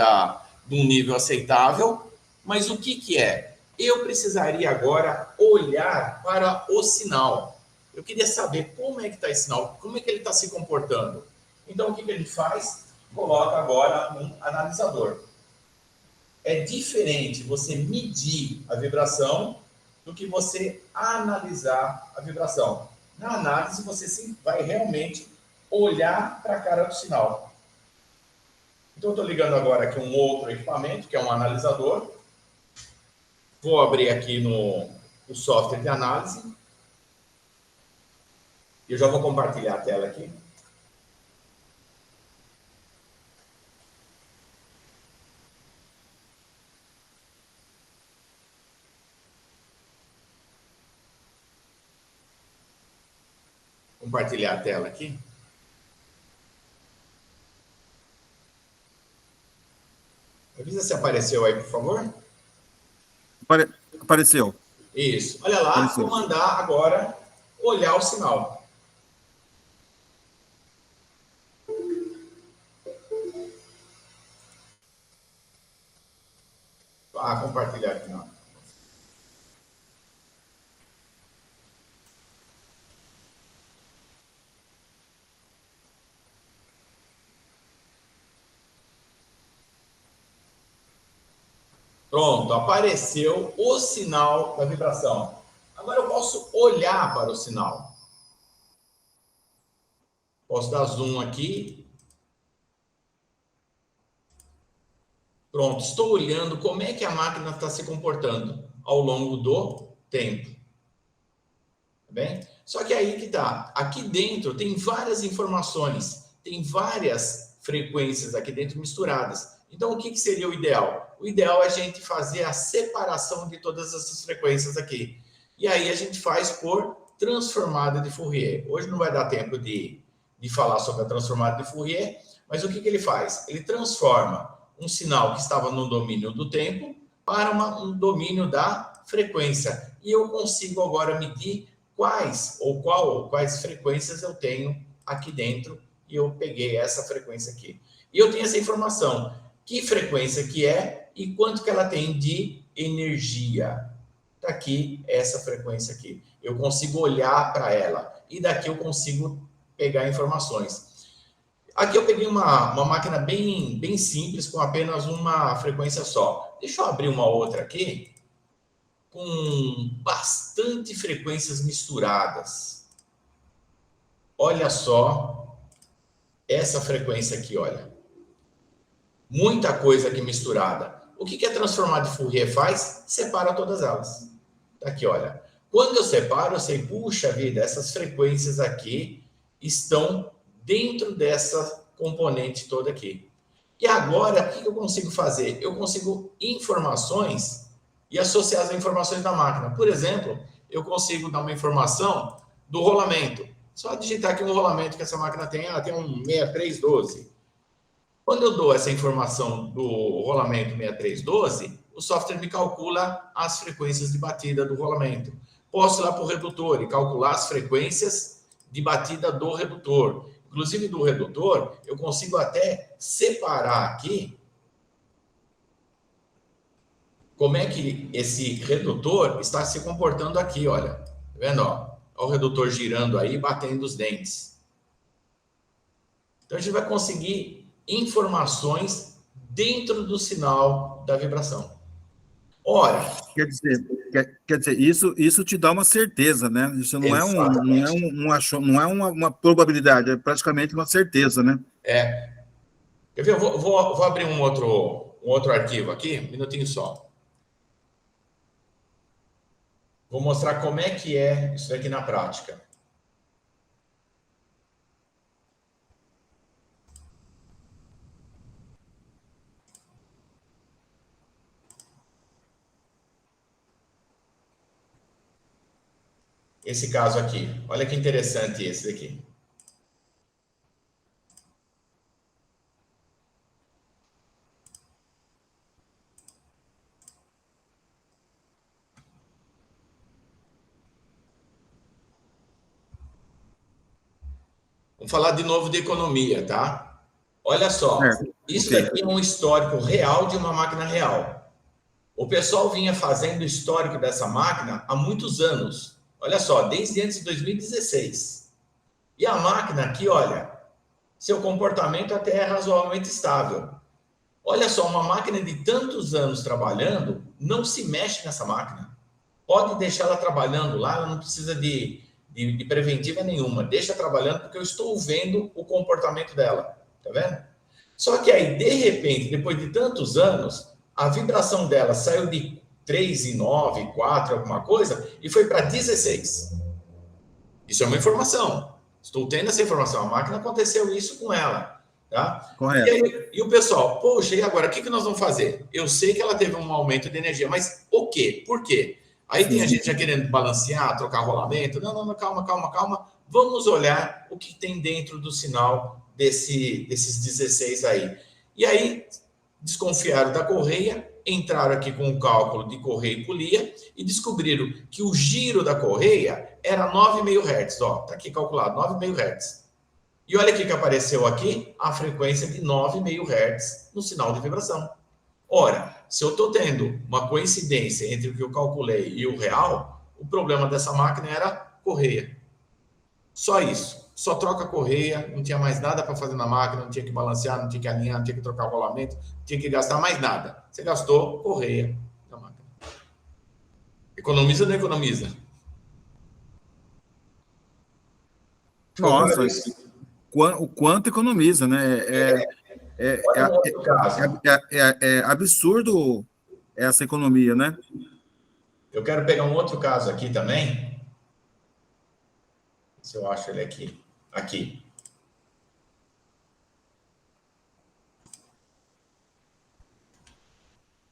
de um nível aceitável, mas o que é? Eu precisaria agora olhar para o sinal. Eu queria saber como é que está esse sinal, como é que ele está se comportando. Então, o que a gente faz? Coloca agora um analisador. É diferente você medir a vibração do que você analisar a vibração. Na análise, você sim vai realmente olhar para a cara do sinal. Então, eu estou ligando agora aqui um outro equipamento, que é um analisador. Vou abrir aqui no software de análise. Eu já vou compartilhar a tela aqui. Compartilhar a tela aqui. Avisa se apareceu aí, por favor. Apareceu. Isso. Olha lá, Apareceu. vou mandar agora olhar o sinal. Compartilhar aqui, não. Pronto, apareceu o sinal da vibração. Agora eu posso olhar para o sinal. Posso dar zoom aqui. Pronto, estou olhando como é que a máquina está se comportando ao longo do tempo. Tá bem? Só que aí que tá. Aqui dentro tem várias informações, tem várias frequências aqui dentro misturadas. Então, o que seria o ideal? O ideal é a gente fazer a separação de todas essas frequências aqui. E aí a gente faz por transformada de Fourier. Hoje não vai dar tempo de falar sobre a transformada de Fourier, mas o que ele faz? Ele transforma um sinal que estava no domínio do tempo para um domínio da frequência. E eu consigo agora medir quais frequências eu tenho aqui dentro. E eu peguei essa frequência aqui. E eu tenho essa informação. Que frequência que é e quanto que ela tem de energia. Está aqui essa frequência aqui. Eu consigo olhar para ela. E daqui eu consigo pegar informações. Aqui eu peguei uma máquina bem simples, com apenas uma frequência só. Deixa eu abrir uma outra aqui, com bastante frequências misturadas. Olha só essa frequência aqui, olha. Muita coisa aqui misturada. O que a transformada de Fourier faz? Separa todas elas. Tá aqui, olha. Quando eu separo, eu sei, puxa vida, essas frequências aqui estão dentro dessa componente toda aqui. E agora, o que eu consigo fazer? Eu consigo informações e associar as informações da máquina. Por exemplo, eu consigo dar uma informação do rolamento. Só digitar aqui um rolamento que essa máquina tem. Tem um 6312. Quando eu dou essa informação do rolamento 6312, o software me calcula as frequências de batida do rolamento. Posso ir lá para o redutor e calcular as frequências de batida do redutor. Inclusive, do redutor, eu consigo até separar aqui como é que esse redutor está se comportando aqui, olha. Tá vendo? Olha o redutor girando aí, batendo os dentes. Então, a gente vai conseguir informações dentro do sinal da vibração. Ora, quer dizer, isso te dá uma certeza, né? Isso não é uma probabilidade, é praticamente uma certeza, né? Quer ver? Eu vou abrir um outro arquivo aqui, um minutinho só. Vou mostrar como é que é isso aqui na prática. Esse caso aqui. Olha que interessante esse daqui. Vamos falar de novo de economia, tá? Olha só, isso daqui é um histórico real de uma máquina real. O pessoal vinha fazendo o histórico dessa máquina há muitos anos. Olha só, desde antes de 2016. E a máquina aqui, olha, seu comportamento até é razoavelmente estável. Olha só, uma máquina de tantos anos trabalhando, não se mexe nessa máquina. Pode deixar ela trabalhando lá, ela não precisa de de preventiva nenhuma. Deixa trabalhando porque eu estou vendo o comportamento dela. Tá vendo? Só que aí, de repente, depois de tantos anos, a vibração dela saiu de 3,9, 4, alguma coisa, e foi para 16. Isso é uma informação. Estou tendo essa informação. A máquina aconteceu isso com ela. Tá? Correto. E o pessoal, poxa, e agora? O que nós vamos fazer? Eu sei que ela teve um aumento de energia, mas o quê? Por quê? Aí tem a gente já querendo balancear, trocar rolamento. Não, calma. Vamos olhar o que tem dentro do sinal desses 16 aí. E aí, desconfiaram da correia, entraram aqui com o cálculo de correia e polia e descobriram que o giro da correia era 9,5 Hz. Ó, tá aqui calculado, 9,5 Hz. E olha o que apareceu aqui, a frequência de 9,5 Hz no sinal de vibração. Ora, se eu estou tendo uma coincidência entre o que eu calculei e o real, o problema dessa máquina era correia. Só isso. Só troca correia, não tinha mais nada para fazer na máquina, não tinha que balancear, não tinha que alinhar, não tinha que trocar rolamento, não tinha que gastar mais nada. Você gastou correia na máquina. Economiza ou não economiza? Nossa, o quanto economiza, né? É absurdo essa economia, né? Eu quero pegar um outro caso aqui também. Se eu acho ele aqui. Aqui.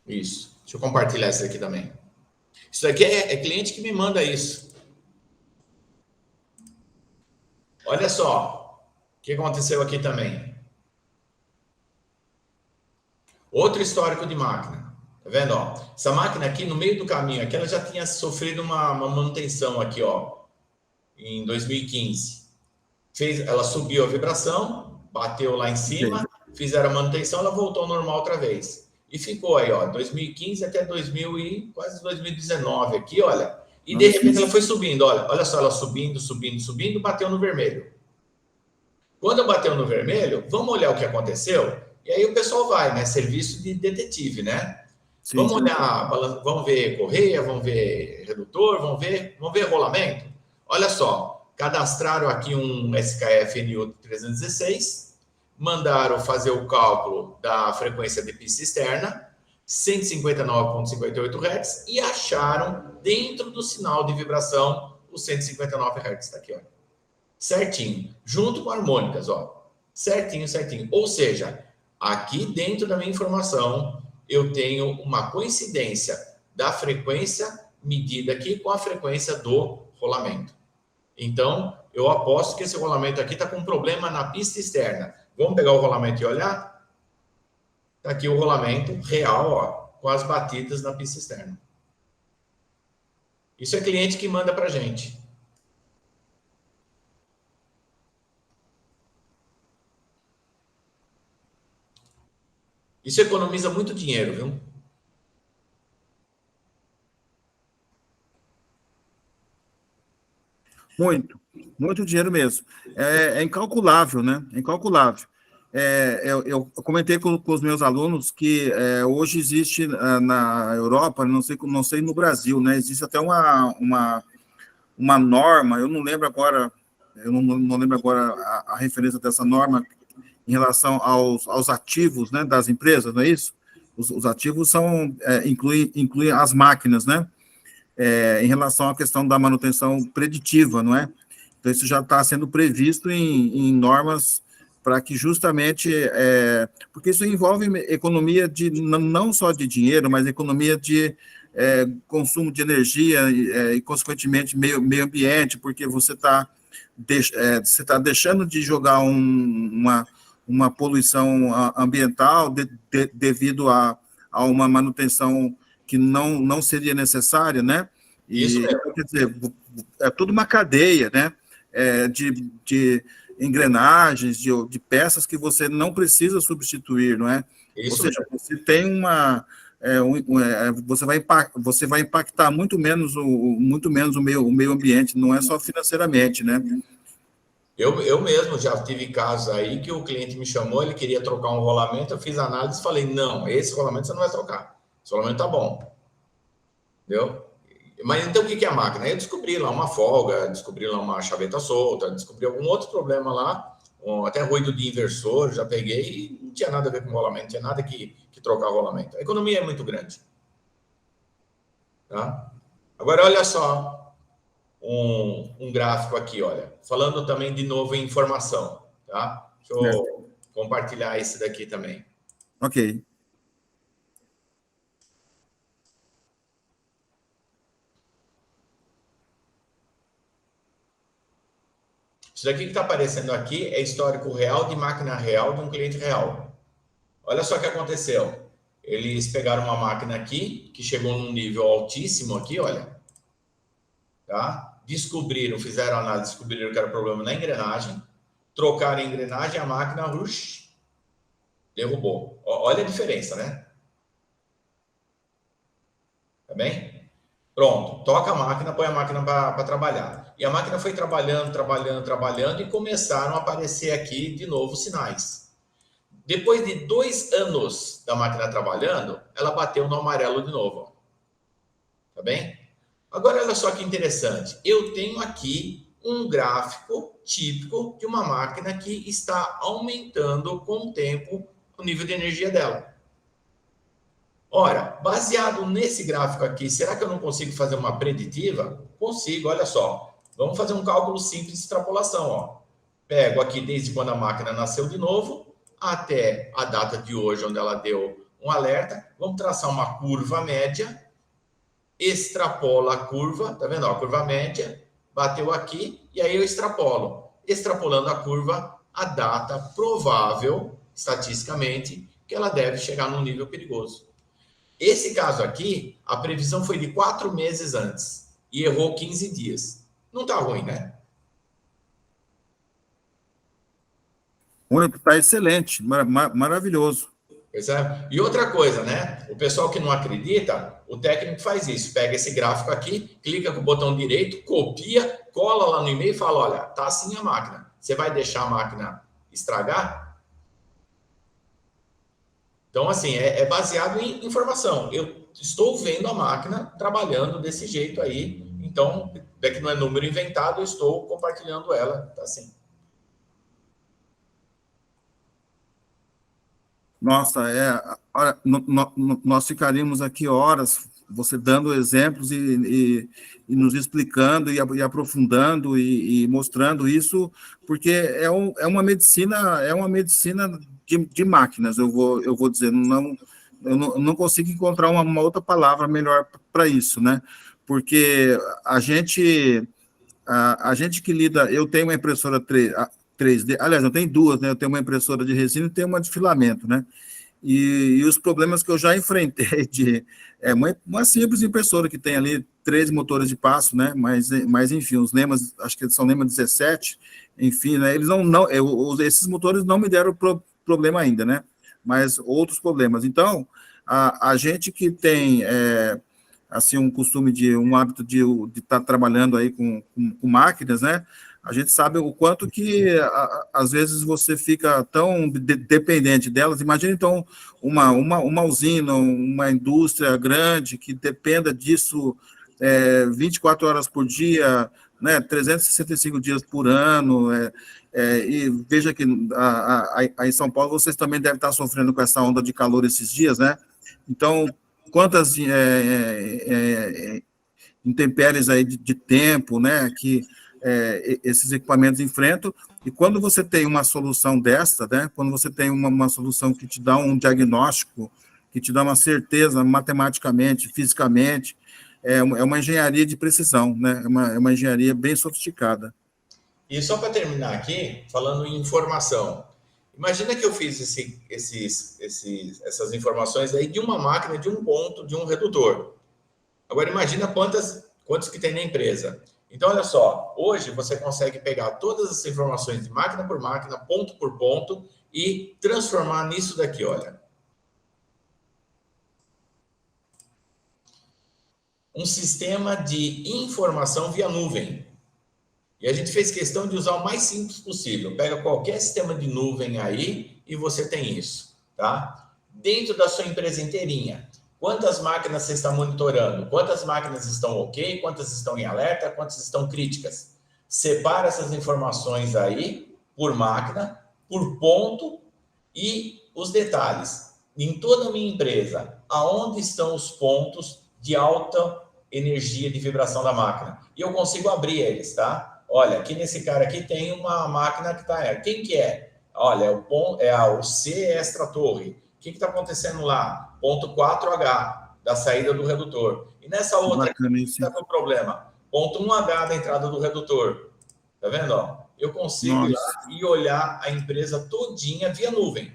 Isso. Deixa eu compartilhar isso aqui também. Isso aqui é cliente que me manda isso. Olha só o que aconteceu aqui também. Outro histórico de máquina. Tá vendo? Ó, essa máquina aqui, no meio do caminho, aqui ela já tinha sofrido uma manutenção aqui, ó, em 2015. Ela subiu a vibração, bateu lá em cima, fizeram a manutenção, ela voltou ao normal outra vez. E ficou aí, ó, 2015 até quase 2019 aqui, olha. E de repente ela foi subindo, olha só, ela subindo, bateu no vermelho. Quando bateu no vermelho, vamos olhar o que aconteceu? E aí o pessoal vai, né? Serviço de detetive, né? Sim. Vamos olhar, vamos ver correia, vamos ver redutor, vamos ver rolamento. Olha só, cadastraram aqui um SKF NU 316, mandaram fazer o cálculo da frequência de pista externa, 159,58 Hz, e acharam dentro do sinal de vibração os 159 Hz. Tá aqui, ó. Certinho, junto com harmônicas, ó. Certinho. Ou seja, aqui dentro da minha informação, eu tenho uma coincidência da frequência medida aqui com a frequência do rolamento. Então, eu aposto que esse rolamento aqui está com um problema na pista externa. Vamos pegar o rolamento e olhar? Está aqui o rolamento real, ó, com as batidas na pista externa. Isso é cliente que manda para a gente. Isso economiza muito dinheiro, viu? Muito dinheiro mesmo. É incalculável, né? É incalculável. Eu comentei com os meus alunos que hoje existe na Europa, não sei no Brasil, né? Existe até uma norma, eu não lembro agora a referência dessa norma em relação aos ativos, né, das empresas, não é isso? Os ativos incluem as máquinas, né? Em relação à questão da manutenção preditiva, não é? Então, isso já está sendo previsto em normas para que justamente... porque isso envolve economia não só de dinheiro, mas economia de consumo de energia e consequentemente, meio ambiente, porque você está deixando de jogar uma poluição ambiental devido a uma manutenção que não seria necessária, né? Isso mesmo. Quer dizer, é tudo uma cadeia, né? De engrenagens, de peças que você não precisa substituir, não é? Isso. Ou seja, você tem você vai impactar muito menos o meio ambiente, não é só financeiramente, né? Eu mesmo já tive casos aí que o cliente me chamou, ele queria trocar um rolamento, eu fiz análise e falei, não, esse rolamento você não vai trocar, esse rolamento tá bom. Entendeu? Mas então o que é a máquina? Eu descobri lá uma folga, descobri lá uma chaveta solta, descobri algum outro problema lá, até ruído de inversor, já peguei e não tinha nada a ver com rolamento, não tinha nada que trocar o rolamento. A economia é muito grande. Tá? Agora, olha só um gráfico aqui, olha, falando também de novo em informação. Tá? Deixa eu compartilhar esse daqui também. Ok. Isso daqui que está aparecendo aqui é histórico real de máquina real de um cliente real. Olha só o que aconteceu. Eles pegaram uma máquina aqui, que chegou num nível altíssimo aqui, olha. Tá? Descobriram, fizeram análise, descobriram que era problema na engrenagem. Trocaram a engrenagem, a máquina, derrubou. Olha a diferença, né? Tá bem? Pronto, toca a máquina, põe a máquina para trabalhar. E a máquina foi trabalhando e começaram a aparecer aqui de novo sinais. Depois de 2 anos da máquina trabalhando, ela bateu no amarelo de novo. Tá bem? Agora, olha só que interessante. Eu tenho aqui um gráfico típico de uma máquina que está aumentando com o tempo o nível de energia dela. Ora, baseado nesse gráfico aqui, será que eu não consigo fazer uma preditiva? Consigo, olha só. Vamos fazer um cálculo simples de extrapolação. Ó. Pego aqui desde quando a máquina nasceu de novo, até a data de hoje, onde ela deu um alerta. Vamos traçar uma curva média, extrapolo a curva, tá vendo? Ó, a curva média, bateu aqui, e aí eu extrapolo. Extrapolando a curva, a data provável, estatisticamente, que ela deve chegar num nível perigoso. Esse caso aqui, a previsão foi de 4 meses antes e errou 15 dias. Não está ruim, né? Está excelente, maravilhoso. Pois é. E outra coisa, né? O pessoal que não acredita, o técnico faz isso. Pega esse gráfico aqui, clica com o botão direito, copia, cola lá no e-mail e fala, olha, tá assim a máquina. Você vai deixar a máquina estragar? Então, assim, é baseado em informação. Eu estou vendo a máquina trabalhando desse jeito aí. Então, é que não é número inventado, eu estou compartilhando ela. Tá assim. Nossa, nós ficaríamos aqui horas, você dando exemplos e nos explicando e aprofundando e mostrando isso, porque é uma medicina de máquinas, eu vou dizer, eu não consigo encontrar uma outra palavra melhor para isso, né? Porque a gente que lida, eu tenho uma impressora 3D, aliás, eu tenho duas, né? Eu tenho uma impressora de resina e tenho uma de filamento, né? E os problemas que eu já enfrentei uma simples impressora que tem ali 3 motores de passo, né? Mas enfim, os lemas, acho que são lema 17, enfim, né? Eles esses motores não me deram problema ainda, né? Mas outros problemas. Então, a gente que tem assim um hábito de estar trabalhando aí com máquinas, né? A gente sabe o quanto que, às vezes, você fica tão dependente delas. Imagina, então, uma usina, uma indústria grande que dependa disso 24 horas por dia, né, 365 dias por ano, e veja que aí em São Paulo vocês também devem estar sofrendo com essa onda de calor esses dias, né? Então, quantas intempéries aí de tempo, né, que esses equipamentos enfrentam, e quando você tem uma solução dessa, né, quando você tem uma solução que te dá um diagnóstico, que te dá uma certeza matematicamente, fisicamente, é uma engenharia de precisão, né, é uma engenharia bem sofisticada. E só para terminar aqui, falando em informação, imagina que eu fiz essas informações aí de uma máquina, de um ponto, de um redutor. Agora imagina quantos que tem na empresa. Então, olha só, hoje você consegue pegar todas as informações de máquina por máquina, ponto por ponto, e transformar nisso daqui, olha. Um sistema de informação via nuvem. E a gente fez questão de usar o mais simples possível. Pega qualquer sistema de nuvem aí e você tem isso, tá? Dentro da sua empresa inteirinha. Quantas máquinas você está monitorando? Quantas máquinas estão ok? Quantas estão em alerta? Quantas estão críticas? Separa essas informações aí por máquina, por ponto e os detalhes. Em toda a minha empresa, aonde estão os pontos de alta energia de vibração da máquina? E eu consigo abrir eles, tá? Olha, aqui nesse cara aqui tem uma máquina que está... Quem que é? Olha, o C extra torre. O que está acontecendo lá? Ponto 4H da saída do redutor. E nessa outra aqui, está com problema. Ponto 1H da entrada do redutor. Tá vendo? Ó? Eu consigo ir lá e olhar a empresa todinha via nuvem.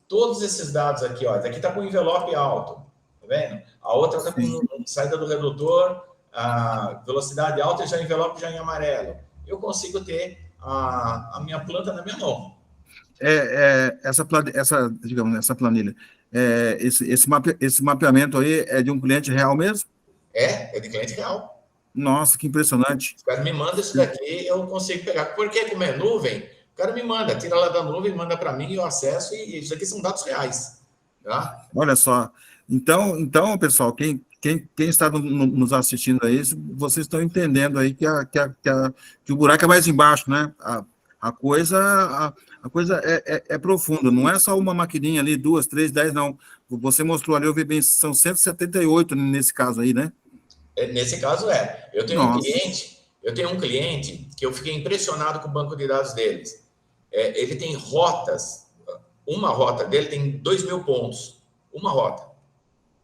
Todos esses dados aqui, ó. Essa aqui está com envelope alto. Tá vendo? A outra está com saída do redutor, a velocidade alta e já envelope já em amarelo. Eu consigo ter a minha planta na minha mão. Essa planilha, esse mapeamento aí é de um cliente real mesmo? É de cliente real. Nossa, que impressionante. O cara me manda isso daqui, eu consigo pegar. Porque como é nuvem, o cara me manda, tira lá da nuvem, manda para mim, eu acesso, e isso aqui são dados reais. Tá? Olha só. Então, pessoal, quem está nos assistindo aí, vocês estão entendendo aí que o buraco é mais embaixo, né? A coisa é profunda, não é só uma maquininha ali, 2, 3, 10, não. Você mostrou ali, eu vi bem, são 178 nesse caso aí, né? Nesse caso Eu tenho um cliente que eu fiquei impressionado com o banco de dados deles. Ele tem rotas, uma rota dele tem 2.000 pontos, uma rota.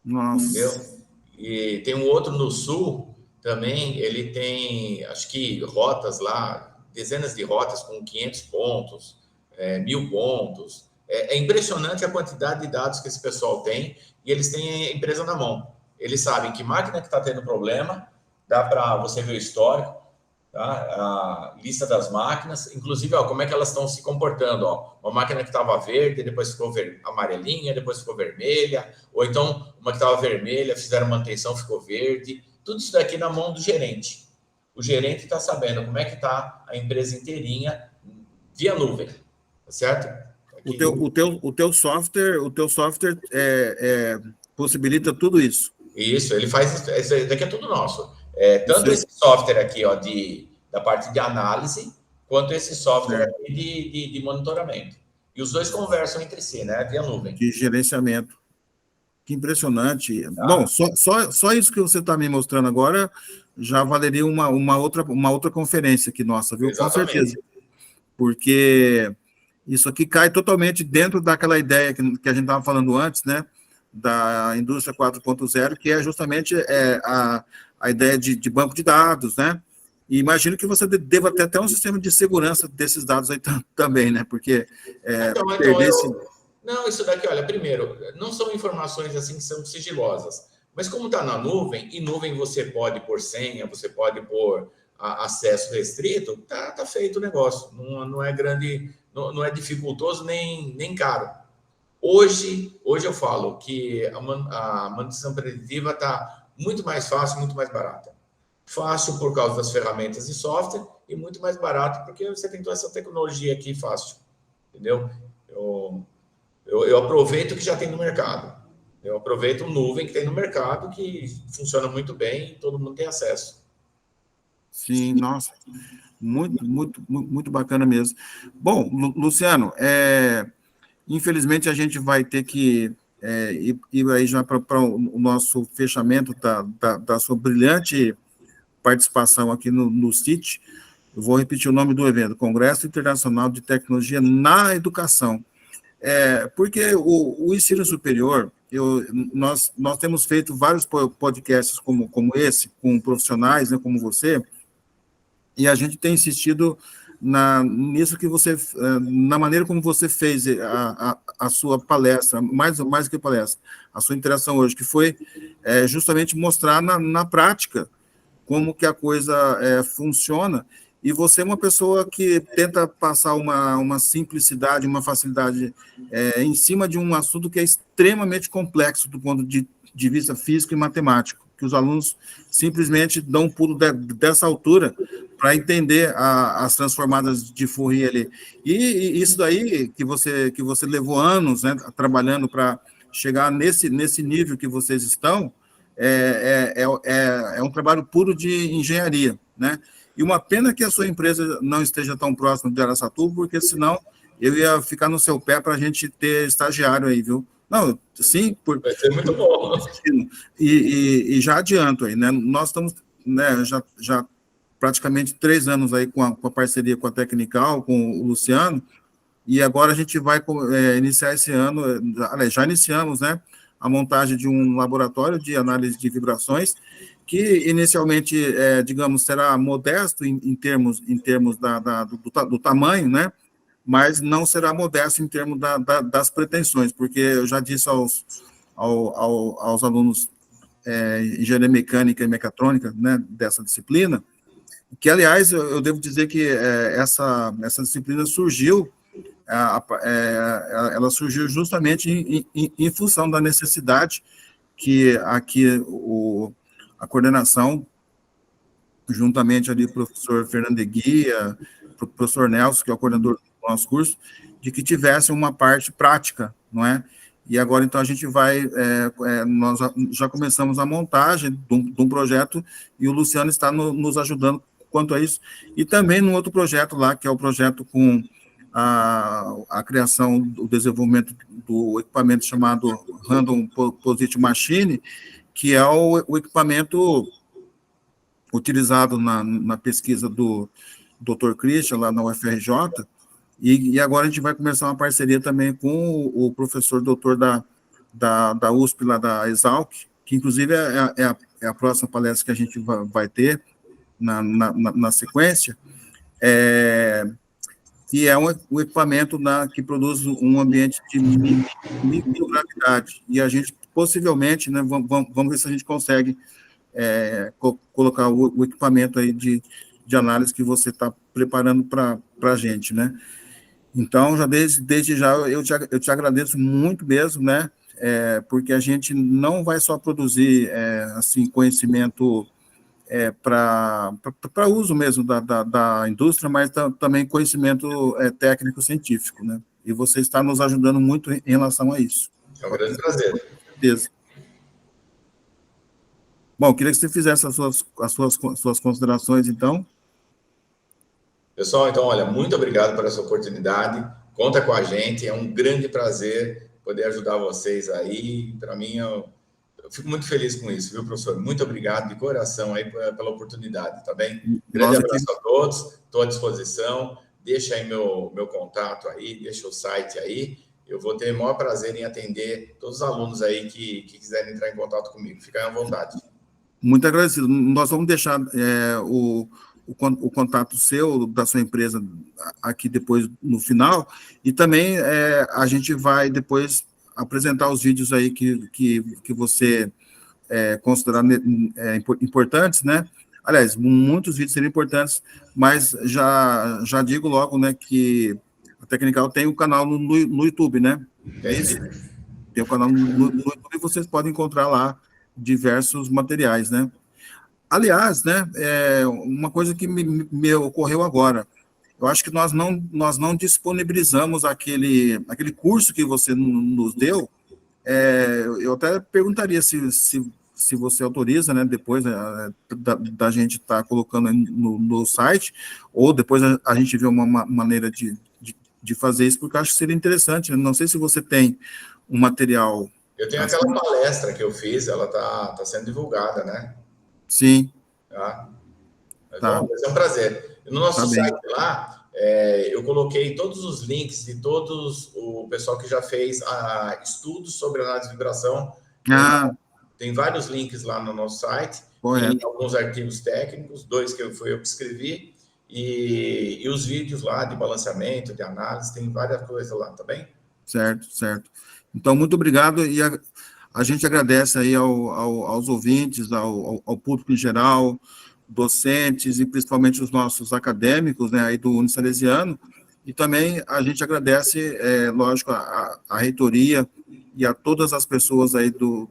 Nossa. Entendeu? E tem um outro no sul também, ele tem, acho que rotas lá, dezenas de rotas com 500 pontos, 1.000 pontos. É impressionante a quantidade de dados que esse pessoal tem, e eles têm a empresa na mão. Eles sabem que máquina que está tendo problema, dá para você ver o histórico, tá? A lista das máquinas, inclusive, ó, como é que elas estão se comportando. Ó. Uma máquina que estava verde, depois ficou amarelinha, depois ficou vermelha, ou então uma que estava vermelha, fizeram manutenção, ficou verde. Tudo isso daqui na mão do gerente. O gerente está sabendo como é que está a empresa inteirinha via nuvem, tá certo? Aqui, o teu software possibilita tudo isso. Isso, ele faz isso daqui é tudo nosso. Tanto esse software aqui, ó, da parte de análise, quanto esse software aqui de monitoramento. E os dois conversam entre si, né? Via nuvem. De gerenciamento. Que impressionante. Bom, só isso que você está me mostrando agora já valeria uma outra conferência aqui nossa, viu? Exatamente. Com certeza. Porque isso aqui cai totalmente dentro daquela ideia que a gente estava falando antes, né? Da indústria 4.0, que é justamente a ideia de banco de dados, né? E imagino que você deva ter até um sistema de segurança desses dados aí também, né? Porque Não, isso daqui, olha, primeiro, não são informações assim que são sigilosas, mas como está na nuvem, e nuvem você pode pôr senha, você pode pôr acesso restrito, tá feito o negócio, não é grande, não é dificultoso nem caro. Hoje eu falo que a manutenção preditiva está muito mais fácil, muito mais barata. Fácil por causa das ferramentas de software e muito mais barato porque você tem toda essa tecnologia aqui fácil, entendeu? Eu aproveito o que já tem no mercado. Eu aproveito o nuvem que tem no mercado, que funciona muito bem e todo mundo tem acesso. Sim, nossa, muito bacana mesmo. Bom, Luciano, infelizmente, a gente vai ter que ir aí já para o nosso fechamento da sua brilhante participação aqui no CIT. Eu vou repetir o nome do evento, Congresso Internacional de Tecnologia na Educação. Porque o ensino superior, nós temos feito vários podcasts como esse, com profissionais, né, como você, e a gente tem insistido nisso que você, na maneira como você fez a sua palestra, mais que palestra, a sua interação hoje, que foi justamente mostrar na prática como que a coisa funciona, e você é uma pessoa que tenta passar uma simplicidade, uma facilidade em cima de um assunto que é extremamente complexo do ponto de vista físico e matemático, que os alunos simplesmente dão um pulo dessa altura para entender as transformadas de Fourier ali. E isso daí que você levou anos, né, trabalhando para chegar nesse nível que vocês estão, é um trabalho puro de engenharia, né? E uma pena que a sua empresa não esteja tão próxima de Araçatuba, porque senão eu ia ficar no seu pé para a gente ter estagiário aí, viu? Não, sim, vai ser muito bom. E já adianto aí, né? Nós estamos, né, já praticamente 3 anos aí com a parceria com a Tecnical, com o Luciano, e agora a gente vai iniciar esse ano, aliás, já iniciamos, né, a montagem de um laboratório de análise de vibrações, que inicialmente, digamos, será modesto em termos do tamanho, né, mas não será modesto em termos das pretensões, porque eu já disse aos alunos engenharia mecânica e mecatrônica, né, dessa disciplina, que, aliás, eu devo dizer que essa disciplina surgiu, ela surgiu justamente em função da necessidade que aqui a coordenação, juntamente ali o professor Fernando Guia, o professor Nelson, que é o coordenador do nosso curso, de que tivesse uma parte prática, não é? E agora, então, a gente vai, nós já começamos a montagem de um projeto, e o Luciano está nos ajudando quanto a isso, e também no outro projeto lá, que é o projeto com a criação, o desenvolvimento do equipamento chamado Random Position Machine, que é o equipamento utilizado na pesquisa do Dr. Christian, lá na UFRJ, e agora a gente vai começar uma parceria também com o professor doutor da USP, lá da Exalc, que inclusive é a próxima palestra que a gente vai ter na sequência, que é um equipamento que produz um ambiente de microgravidade, e a gente possivelmente, né, vamos ver se a gente consegue colocar o equipamento aí de análise que você está preparando para a gente, né? Então, já desde já, eu te agradeço muito mesmo, né? Porque a gente não vai só produzir assim, conhecimento para uso mesmo da indústria, mas também conhecimento técnico-científico, né? E você está nos ajudando muito em relação a isso. É um grande prazer. Com certeza. Bom, queria que você fizesse as suas considerações, então. Pessoal, então, olha, muito obrigado por essa oportunidade. Conta com a gente, é um grande prazer poder ajudar vocês aí. Para mim, eu fico muito feliz com isso, viu, professor? Muito obrigado de coração aí pela oportunidade, tá bem? Grande abraço a todos, estou à disposição. Deixa aí meu contato aí, deixa o site aí. Eu vou ter o maior prazer em atender todos os alunos aí que quiserem entrar em contato comigo. Fiquem à vontade. Muito agradecido. Nós vamos deixar o contato seu, da sua empresa, aqui depois, no final, e também a gente vai depois apresentar os vídeos aí que você considerar importantes, né? Aliás, muitos vídeos seriam importantes, mas já digo logo, né, que a Tecnical tem um canal no YouTube, né? É isso? Tem um canal no YouTube e vocês podem encontrar lá diversos materiais, né? Aliás, né, uma coisa que me ocorreu agora, eu acho que nós não disponibilizamos aquele curso que você nos deu. Eu até perguntaria se você autoriza, né, depois da gente estar colocando no site, ou depois a gente vê uma maneira de fazer isso, porque eu acho que seria interessante. Não sei se você tem um material. Eu tenho aquela palestra que eu fiz, ela tá sendo divulgada, né? Sim. Tá. Bom, vai ser um prazer. No nosso site lá, eu coloquei todos os links de todos o pessoal que já fez estudos sobre análise de vibração. Tem vários links lá no nosso site, tem alguns artigos técnicos, 2 que foi eu que escrevi, e os vídeos lá de balanceamento, de análise, tem várias coisas lá, tá bem? Certo. Então, muito obrigado, e a gente agradece aí aos ouvintes, ao público em geral, docentes e principalmente os nossos acadêmicos, né, aí do Unisalesiano, e também a gente agradece, lógico, a reitoria e a todas as pessoas aí do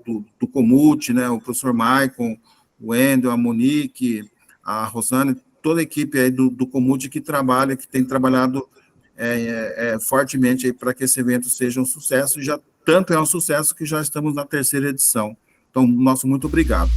Comut, né, o professor Maicon, o Wendel, a Monique, a Rosane, toda a equipe aí do Comut que tem trabalhado fortemente aí para que esse evento seja um sucesso, e já tanto é um sucesso que já estamos na 3ª edição. Então, nosso muito obrigado.